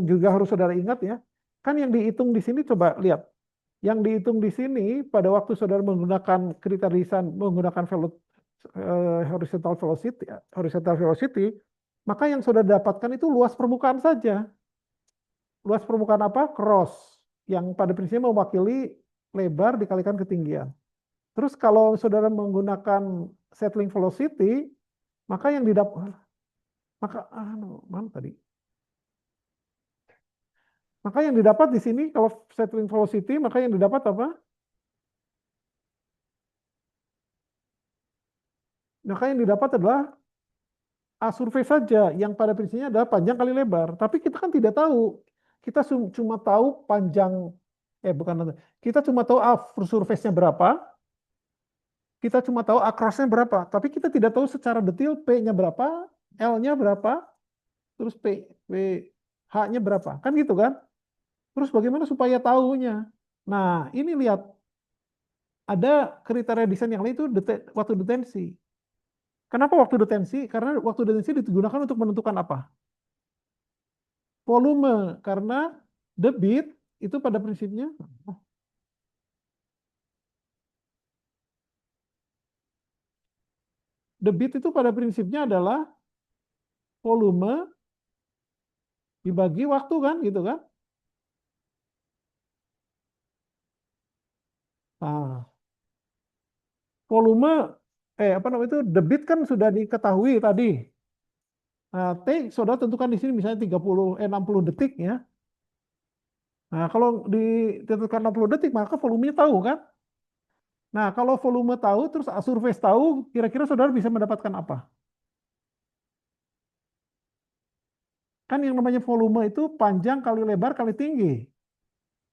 juga harus saudara ingat ya. Kan yang dihitung di sini coba lihat. Yang dihitung di sini pada waktu saudara menggunakan kriteria menggunakan horizontal velocity, maka yang saudara dapatkan itu luas permukaan saja. Luas permukaan apa? Cross, yang pada prinsipnya mewakili lebar dikalikan ketinggian. Terus kalau saudara menggunakan settling velocity, maka yang didapat mana tadi? Maka yang didapat di sini kalau settling velocity, maka yang didapat apa? Maka yang didapat adalah A survei saja yang pada prinsipnya adalah panjang kali lebar. Tapi kita kan tidak tahu. Kita cuma tahu panjang, bukan, kita cuma tahu A surface-nya berapa, kita cuma tahu A cross-nya berapa. Tapi kita tidak tahu secara detail P-nya berapa, L-nya berapa, terus H-nya berapa. Kan gitu kan? Terus bagaimana supaya tahunya? Nah, ini lihat. Ada kriteria desain yang lain itu waktu detensi. Kenapa waktu detensi? Karena waktu detensi digunakan untuk menentukan apa? Volume. Karena debit itu pada prinsipnya adalah volume dibagi waktu kan gitu kan. Nah, volume apa namanya itu debit kan sudah diketahui tadi. Nah, T saudara tentukan di sini misalnya 60 detik ya. Nah, kalau ditentukan 60 detik maka volumenya tahu kan? Nah, kalau volume tahu terus surface tahu, kira-kira saudara bisa mendapatkan apa? Kan yang namanya volume itu panjang kali lebar kali tinggi.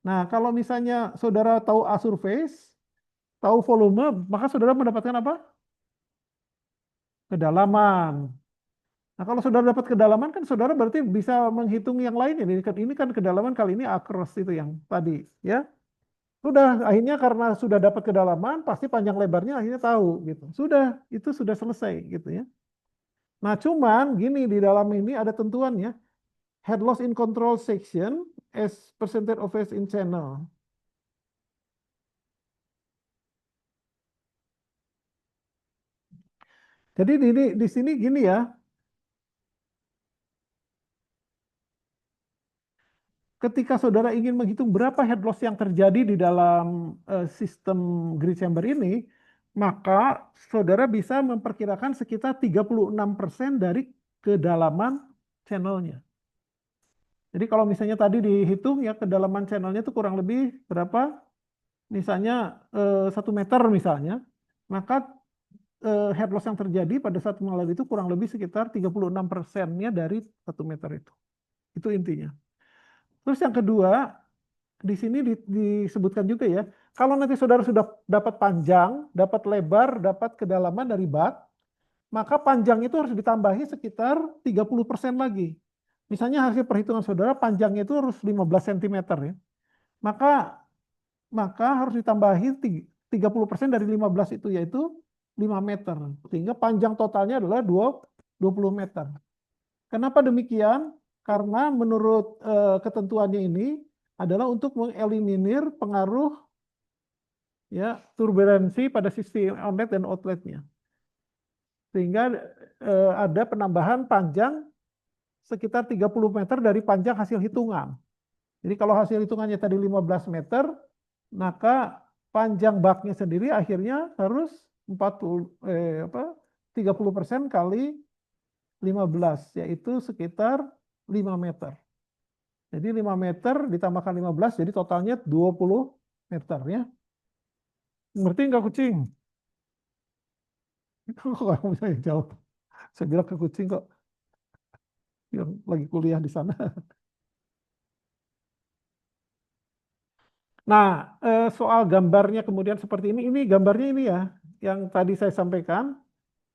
Nah, kalau misalnya saudara tahu A surface, tahu volume, maka saudara mendapatkan apa? Kedalaman. Nah, kalau saudara dapat kedalaman kan saudara berarti bisa menghitung yang lainnya. Ini kan kedalaman kali ini across itu yang tadi, ya. Sudah, akhirnya karena sudah dapat kedalaman, pasti panjang lebarnya akhirnya tahu gitu. Sudah, itu sudah selesai gitu ya. Nah, cuman gini di dalam ini ada tentuannya. Head loss in control section as percentage of phase in channel. Jadi di sini gini ya, ketika saudara ingin menghitung berapa head loss yang terjadi di dalam sistem grid chamber ini, maka saudara bisa memperkirakan sekitar 36% dari kedalaman channelnya. Jadi kalau misalnya tadi dihitung ya kedalaman channelnya itu kurang lebih berapa? Misalnya 1 meter misalnya, maka head loss yang terjadi pada saat malam itu kurang lebih sekitar 36%-nya dari 1 meter itu. Itu intinya. Terus yang kedua, di sini disebutkan juga ya, kalau nanti saudara sudah dapat panjang, dapat lebar, dapat kedalaman dari bat, maka panjang itu harus ditambahi sekitar 30% lagi. Misalnya hasil perhitungan saudara panjangnya itu harus 15 cm ya. Maka harus ditambahi 30% dari 15 itu yaitu 5 meter. Sehingga panjang totalnya adalah 20 meter. Kenapa demikian? Karena menurut ketentuannya ini adalah untuk mengeliminir pengaruh ya turbulensi pada sistem onlet dan outletnya. Sehingga ada penambahan panjang sekitar 30 meter dari panjang hasil hitungan. Jadi kalau hasil hitungannya tadi 15 meter, maka panjang baknya sendiri akhirnya harus 30% kali 15, yaitu sekitar 5 meter. Jadi 5 meter ditambahkan 15, jadi totalnya 20 meter ya. Ngerti nggak kucing? Kok kamu bisa jawab? Saya bilang ke kucing kok yang lagi kuliah di sana. Nah, soal gambarnya kemudian seperti ini gambarnya ini ya, yang tadi saya sampaikan,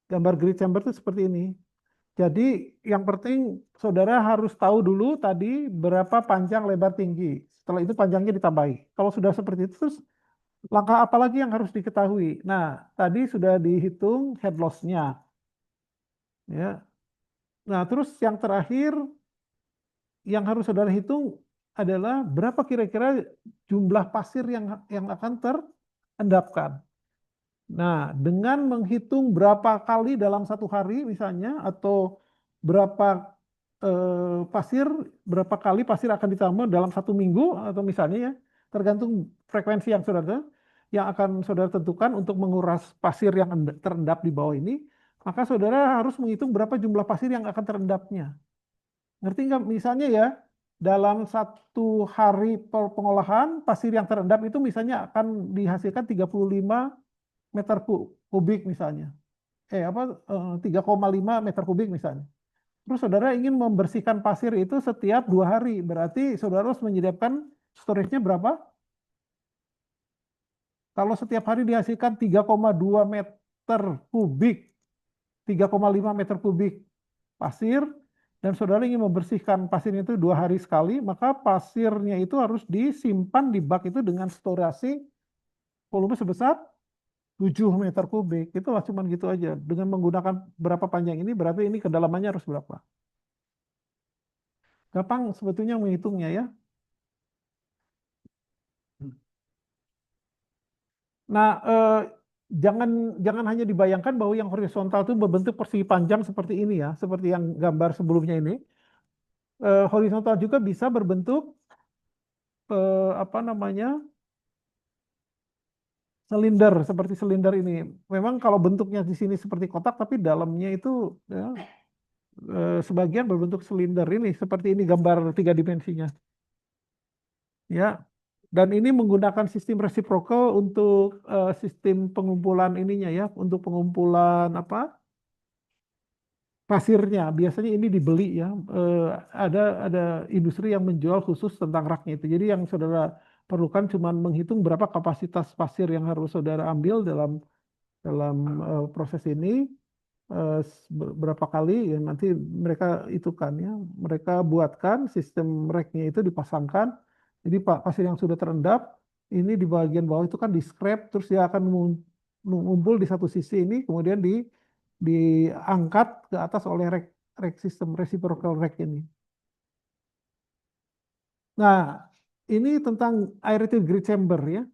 gambar grid chamber itu seperti ini. Jadi yang penting saudara harus tahu dulu tadi berapa panjang lebar tinggi. Setelah itu panjangnya ditambahi. Kalau sudah seperti itu, terus langkah apa lagi yang harus diketahui? Nah, tadi sudah dihitung head loss-nya. Ya. Nah, terus yang terakhir yang harus saudara hitung adalah berapa kira-kira jumlah pasir yang akan terendapkan. Nah, dengan menghitung berapa kali dalam satu hari misalnya, atau berapa pasir, berapa kali pasir akan ditambah dalam satu minggu, atau misalnya ya, tergantung frekuensi yang akan saudara tentukan untuk menguras pasir yang terendap di bawah ini, maka saudara harus menghitung berapa jumlah pasir yang akan terendapnya. Ngerti nggak? Misalnya ya, dalam satu hari pengolahan, pasir yang terendap itu misalnya akan dihasilkan 35 meter kubik misalnya. 3,5 meter kubik misalnya. Terus saudara ingin membersihkan pasir itu setiap 2 hari. Berarti saudara harus menyediakan storage-nya berapa? Kalau setiap hari dihasilkan 3,2 meter kubik, 3,5 meter kubik pasir, dan saudara ingin membersihkan pasirnya itu 2 hari sekali, maka pasirnya itu harus disimpan di bak itu dengan storasi volume sebesar 7 meter kubik. Itulah cuman gitu aja. Dengan menggunakan berapa panjang ini, berarti ini kedalamannya harus berapa. Gampang sebetulnya menghitungnya ya. Nah, jangan jangan hanya dibayangkan bahwa yang horizontal itu berbentuk persegi panjang seperti ini ya, seperti yang gambar sebelumnya ini. Horizontal juga bisa berbentuk apa namanya, silinder, seperti silinder ini. Memang kalau bentuknya di sini seperti kotak, tapi dalamnya itu ya, sebagian berbentuk silinder ini, seperti ini gambar 3 dimensinya. Ya, dan ini menggunakan sistem reciprocal untuk sistem pengumpulan ininya ya, untuk pengumpulan apa, pasirnya. Biasanya ini dibeli ya. Ada industri yang menjual khusus tentang raknya itu. Jadi yang saudara perlukan cuma menghitung berapa kapasitas pasir yang harus saudara ambil dalam dalam proses ini, berapa kali ya nanti mereka itu kan ya, mereka buatkan sistem racknya itu dipasangkan. Jadi pasir yang sudah terendap ini di bagian bawah itu kan di scrap, terus dia akan mengumpul di satu sisi ini, kemudian diangkat ke atas oleh rack sistem reciprocal rack ini. Nah, ini tentang aerated grid chamber ya.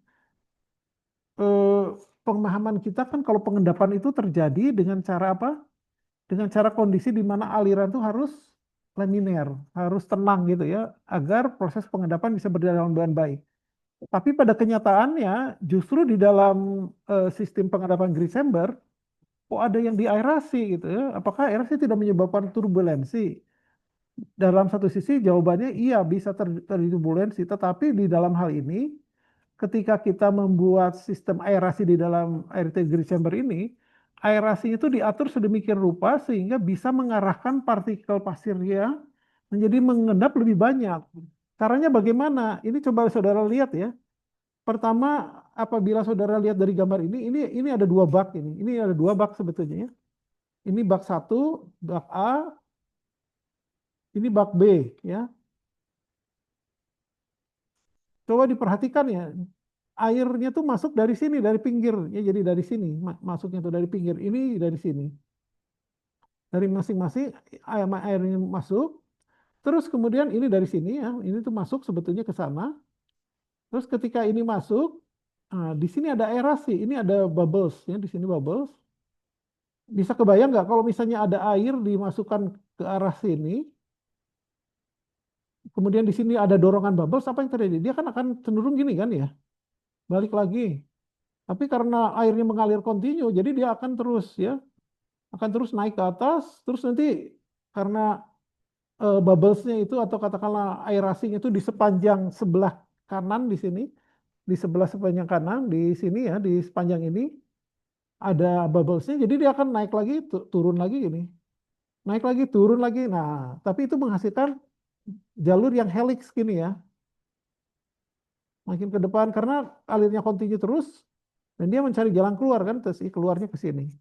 Eh, Pemahaman kita kan kalau pengendapan itu terjadi dengan cara apa? Dengan cara kondisi di mana aliran itu harus laminer, harus tenang gitu ya, agar proses pengendapan bisa berjalan dengan baik. Tapi pada kenyataannya justru di dalam sistem pengendapan grid chamber, kok ada yang diaerasi gitu ya? Apakah aerasi tidak menyebabkan turbulensi? Dalam satu sisi jawabannya iya bisa terjadi turbulensi, tetapi di dalam hal ini ketika kita membuat sistem aerasi di dalam aerated grid chamber ini, aerasi itu diatur sedemikian rupa sehingga bisa mengarahkan partikel pasirnya menjadi mengendap lebih banyak. Caranya bagaimana? Ini coba saudara lihat ya. Pertama, apabila saudara lihat dari gambar ini ada 2 bak ini. Ini ada 2 bak sebetulnya ya. Ini bak 1, bak A, ini bak B ya. Coba diperhatikan ya, airnya tuh masuk dari sini, dari pinggir, ya jadi dari sini, masuknya tuh dari pinggir, ini dari sini, dari masing-masing airnya masuk, terus kemudian ini dari sini ya, ini tuh masuk sebetulnya ke sana, terus ketika ini masuk, nah, di sini ada aerasi, ini ada bubbles, ya di sini bubbles, bisa kebayang nggak kalau misalnya ada air dimasukkan ke arah sini, kemudian di sini ada dorongan bubbles, apa yang terjadi? Dia kan akan cenderung gini kan ya, balik lagi. Tapi karena airnya mengalir kontinu, jadi dia akan terus ya, akan terus naik ke atas, terus nanti karena bubblesnya itu atau katakanlah aerasinya itu di sepanjang sebelah kanan di sini, di sebelah sepanjang kanan di sini ya, di sepanjang ini ada bubblesnya, jadi dia akan naik lagi, turun lagi ini, naik lagi, turun lagi. Nah, tapi itu menghasilkan jalur yang helix gini ya, makin ke depan karena alirnya kontinu terus dan dia mencari jalan keluar kan, terus keluarnya ke sini.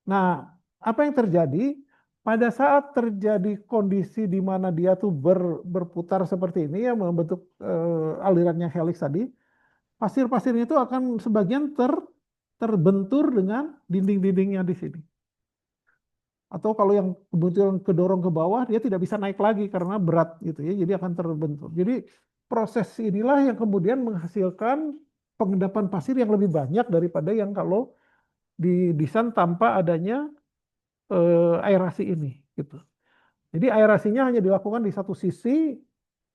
Nah, apa yang terjadi pada saat terjadi kondisi di mana dia tuh berputar seperti ini ya, membentuk alirannya helix tadi, pasir-pasirnya itu akan sebagian terbentur dengan dinding-dindingnya di sini. Atau kalau yang kebetulan kedorong ke bawah, dia tidak bisa naik lagi karena berat gitu ya, jadi akan terbentur. Jadi proses inilah yang kemudian menghasilkan pengendapan pasir yang lebih banyak daripada yang kalau didesain tanpa adanya aerasi ini gitu. Jadi aerasinya hanya dilakukan di satu sisi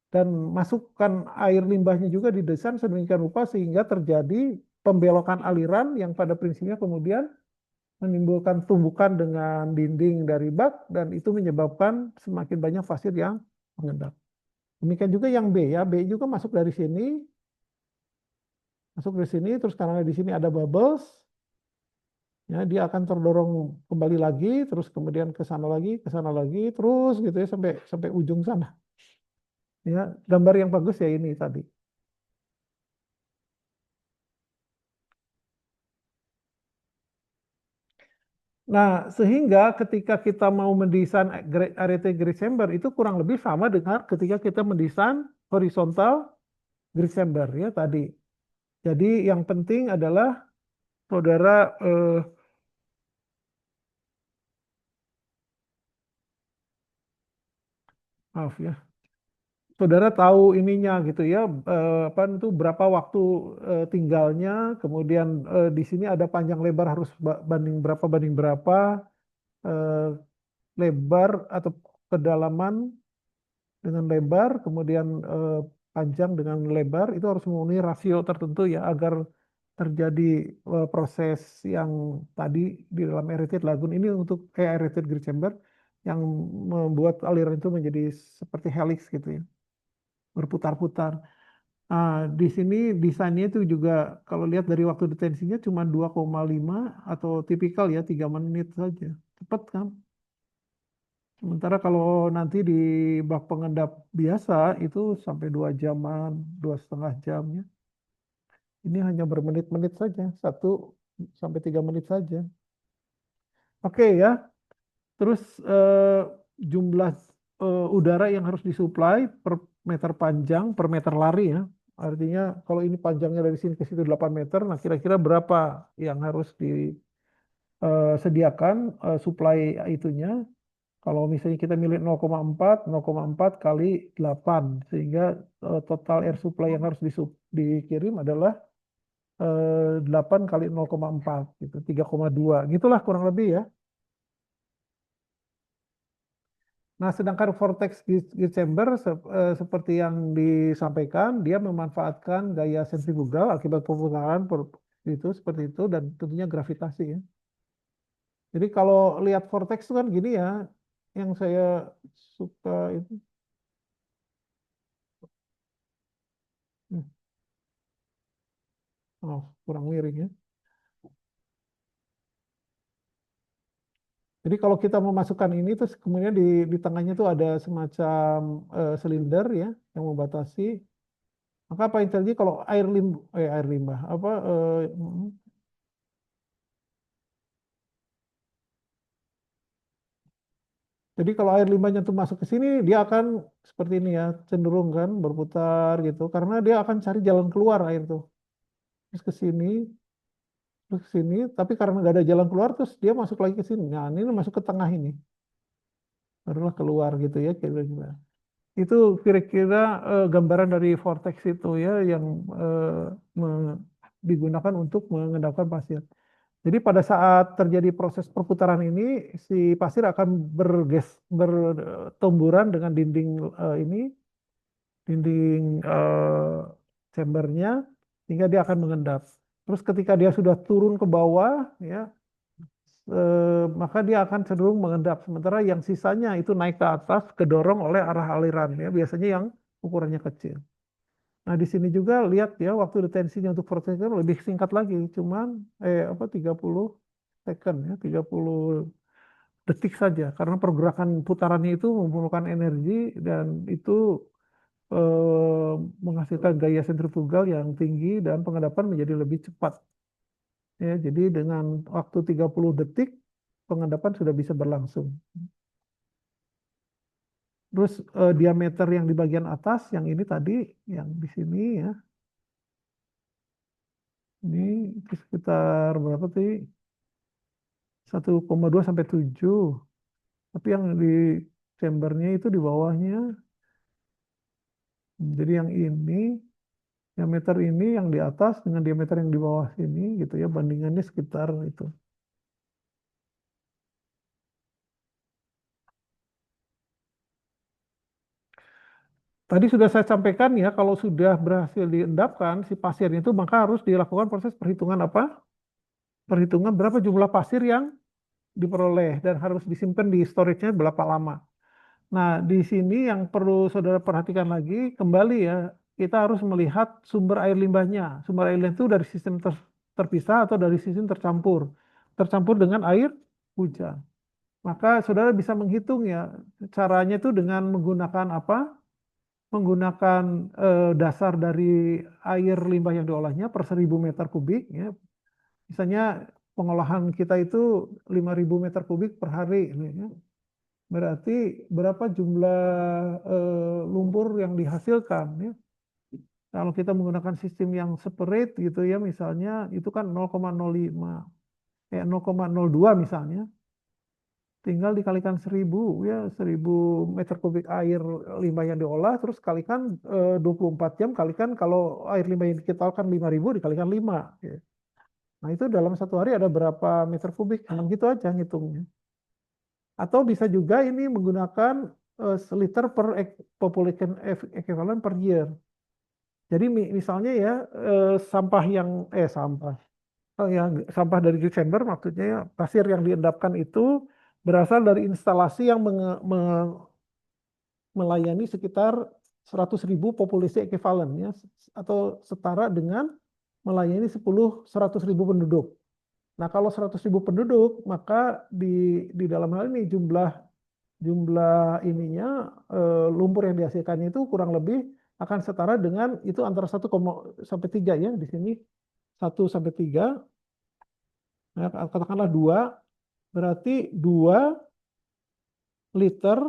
dan masukkan air limbahnya juga didesain sedemikian rupa sehingga terjadi pembelokan aliran yang pada prinsipnya kemudian menimbulkan tumbukan dengan dinding dari bak dan itu menyebabkan semakin banyak pasir yang mengendap. Demikian juga yang B ya, B juga masuk dari sini, masuk dari sini terus karena di sini ada bubbles, ya dia akan terdorong kembali lagi terus kemudian ke sana lagi terus gitu ya sampai sampai ujung sana. Ya, gambar yang bagus ya ini tadi. Nah, sehingga ketika kita mau mendesain arete grid chamber itu kurang lebih sama dengan ketika kita mendesain horizontal grid chamber ya tadi. Jadi yang penting adalah saudara maaf ya, saudara tahu ininya gitu ya, apa itu berapa waktu tinggalnya, kemudian di sini ada panjang lebar harus banding berapa, eh, lebar atau kedalaman dengan lebar, kemudian panjang dengan lebar itu harus memenuhi rasio tertentu ya agar terjadi proses yang tadi di dalam aerated lagoon ini untuk aerated grid chamber yang membuat aliran itu menjadi seperti helix gitu ya, berputar-putar. Nah, di sini desainnya itu juga kalau lihat dari waktu detensinya cuma 2,5 atau tipikal ya 3 menit saja. Cepat kan? Sementara kalau nanti di bak pengendap biasa itu sampai 2 jaman, 2,5 jamnya. Ini hanya bermenit-menit saja, 1 sampai 3 menit saja. Oke ya, terus jumlah udara yang harus disuplai per meter panjang, per meter lari ya. Artinya kalau ini panjangnya dari sini ke situ 8 meter, nah kira-kira berapa yang harus disediakan suplai itunya. Kalau misalnya kita milih 0,4, 0,4 kali 8, sehingga total air supply yang harus dikirim adalah 8 kali 0,4, gitu, 3,2. Gitulah kurang lebih ya. Nah, sedangkan vortex Gauge chamber seperti yang disampaikan, dia memanfaatkan gaya sentrifugal akibat perputaran itu seperti itu dan tentunya gravitasi ya. Jadi kalau lihat vortex itu kan gini ya, yang saya suka itu. Hmm, oh, kurang miring ya. Jadi kalau kita memasukkan ini terus kemudian di tengahnya itu ada semacam silinder ya yang membatasi. Maka apa yang terjadi kalau air limbah apa jadi kalau air limbahnya tuh masuk ke sini dia akan seperti ini ya cenderung kan berputar gitu karena dia akan cari jalan keluar air tuh terus ke sini terus ke sini tapi karena nggak ada jalan keluar terus dia masuk lagi ke sini. Nah ini masuk ke tengah ini barulah keluar gitu ya kira-kira. Itu kira-kira gambaran dari vortex itu ya yang digunakan untuk mengendapkan pasir. Jadi pada saat terjadi proses perputaran ini, si pasir akan bertumburan dengan dinding ini, dinding chambernya, sehingga dia akan mengendap. Terus ketika dia sudah turun ke bawah, ya maka dia akan cenderung mengendap. Sementara yang sisanya itu naik ke atas, kedorong oleh arah aliran ya, biasanya yang ukurannya kecil. Nah, di sini juga lihat ya waktu detensinya untuk protein lebih singkat lagi, cuman 30 second ya, 30 detik saja karena pergerakan putarannya itu memerlukan energi dan itu menghasilkan gaya sentrifugal yang tinggi dan pengendapan menjadi lebih cepat. Ya, jadi dengan waktu 30 detik pengendapan sudah bisa berlangsung. Terus diameter yang di bagian atas yang ini tadi yang di sini ya. Ini sekitar berapa sih? 1,2 sampai 7. Tapi yang di chambernya itu di bawahnya. Jadi yang ini diameter ini yang di atas dengan diameter yang di bawah sini gitu ya bandingannya sekitar itu. Tadi sudah saya sampaikan ya kalau sudah berhasil diendapkan si pasirnya itu maka harus dilakukan proses perhitungan apa? Perhitungan berapa jumlah pasir yang diperoleh dan harus disimpan di storage-nya berapa lama. Nah, di sini yang perlu saudara perhatikan lagi, kembali ya, kita harus melihat sumber air limbahnya. Sumber air limbah itu dari sistem terpisah atau dari sistem tercampur. Tercampur dengan air hujan. Maka saudara bisa menghitung ya, caranya itu dengan menggunakan apa? Menggunakan dasar dari air limbah yang diolahnya per 1.000 meter kubik. Ya. Misalnya pengolahan kita itu 5.000 meter kubik per hari. Ya. Berarti berapa jumlah lumpur yang dihasilkan ya? Kalau kita menggunakan sistem yang separate gitu ya, misalnya itu kan 0,05, 0,02 misalnya, tinggal dikalikan 1.000 ya, 1.000 meter kubik air limbah yang diolah, terus kalikan 24 jam, kalikan kalau air limbah yang kita kan 5.000 dikalikan 5. Ya. Nah itu dalam satu hari ada berapa meter kubik, gitu aja ngitungnya. Atau bisa juga ini menggunakan seliter per population equivalent per year. Jadi misalnya ya sampah yang sampah yang sampah dari Desember maksudnya ya pasir yang diendapkan itu berasal dari instalasi yang melayani sekitar 100.000 populasi ekuivalen ya atau setara dengan melayani 100.000 penduduk. Nah, kalau 100.000 penduduk, maka di dalam hal ini jumlah jumlah ininya lumpur yang dihasilkannya itu kurang lebih akan setara dengan itu antara 1,3 ya di sini 1 sampai 3 nah, katakanlah 2 berarti 2 liter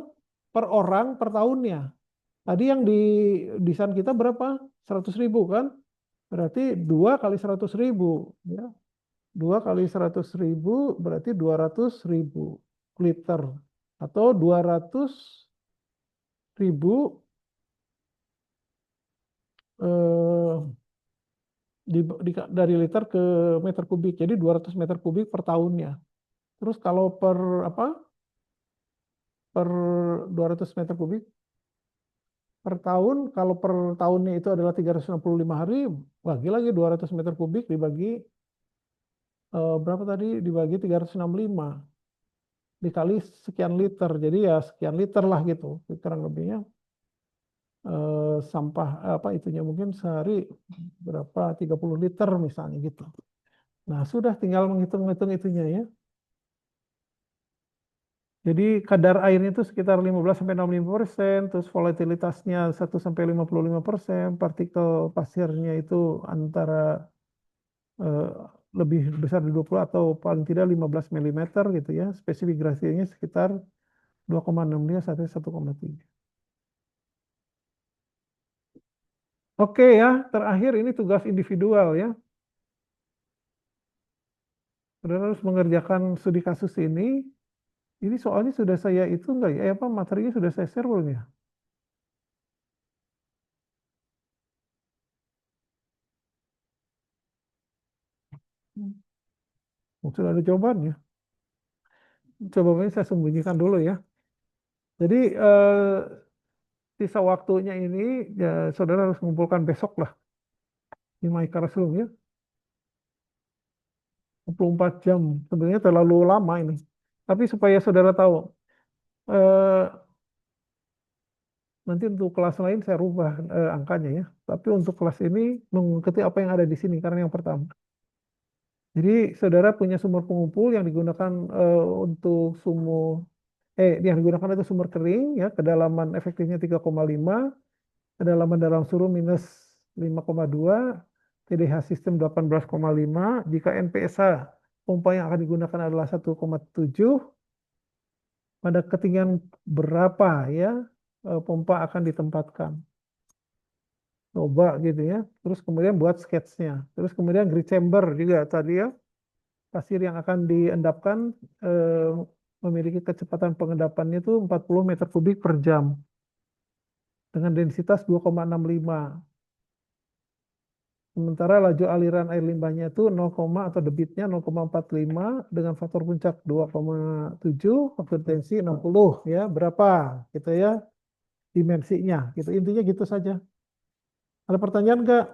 per orang per tahunnya. Tadi yang di desain kita berapa? 100.000 kan? Berarti 2 kali 100.000 ya. 2 kali 100.000 berarti 200.000 liter atau 200.000 eh, dari liter ke meter kubik. Jadi 200 meter kubik per tahunnya. Terus kalau per apa? Per 200 meter kubik per tahun, kalau per tahunnya itu adalah 365 hari, bagi lagi 200 meter kubik dibagi berapa tadi? Dibagi 365 dikali sekian liter. Jadi ya sekian liter lah gitu. Kurang lebihnya sampah apa itunya mungkin sehari berapa 30 liter misalnya gitu. Nah, sudah tinggal menghitung-hitung itunya ya. Jadi kadar airnya itu sekitar 15 sampai 65%, terus volatilitasnya 1 sampai 55%, partikel pasirnya itu antara eh, lebih besar dari 20 atau paling tidak 15 milimeter gitu ya. Spesifikasinya sekitar 2,6 dia sampai 1,3. Oke ya, terakhir ini tugas individual ya. Saudara harus mengerjakan studi kasus ini. Ini soalnya sudah saya itu enggak ya? Apa materinya sudah saya share belum ya? Sudah ada jawabannya. Jawabannya saya sembunyikan dulu ya. Jadi sisa waktunya ini ya saudara harus mengumpulkan besok lah di My Classroom ya. 24 jam. Sebenarnya terlalu lama ini. Tapi supaya saudara tahu, eh, nanti untuk kelas lain saya rubah angkanya ya. Tapi untuk kelas ini mengikuti apa yang ada di sini karena yang pertama. Jadi saudara punya sumur pengumpul yang digunakan untuk yang digunakan itu sumur kering ya, kedalaman efektifnya 3,5, kedalaman dalam surut minus 5,2, TDH sistem 18,5. Jika NPSH pompa yang akan digunakan adalah 1,7, pada ketinggian berapa ya pompa akan ditempatkan. Coba gitu ya. Terus kemudian buat sketsnya. Terus kemudian grid chamber juga tadi ya. Pasir yang akan diendapkan eh, memiliki kecepatan pengendapannya itu 40 meter kubik per jam dengan densitas 2,65. Sementara laju aliran air limbahnya itu 0, atau debitnya 0,45 dengan faktor puncak 2,7, faktor tensi 60 ya. Berapa gitu ya dimensinya gitu. Intinya gitu saja. Ada pertanyaan nggak?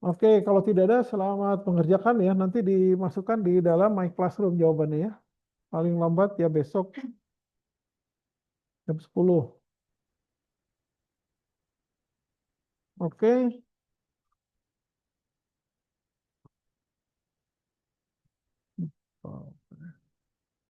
Oke, kalau tidak ada selamat mengerjakan ya. Nanti dimasukkan di dalam My Classroom jawabannya ya. Paling lambat ya besok jam 10. Oke.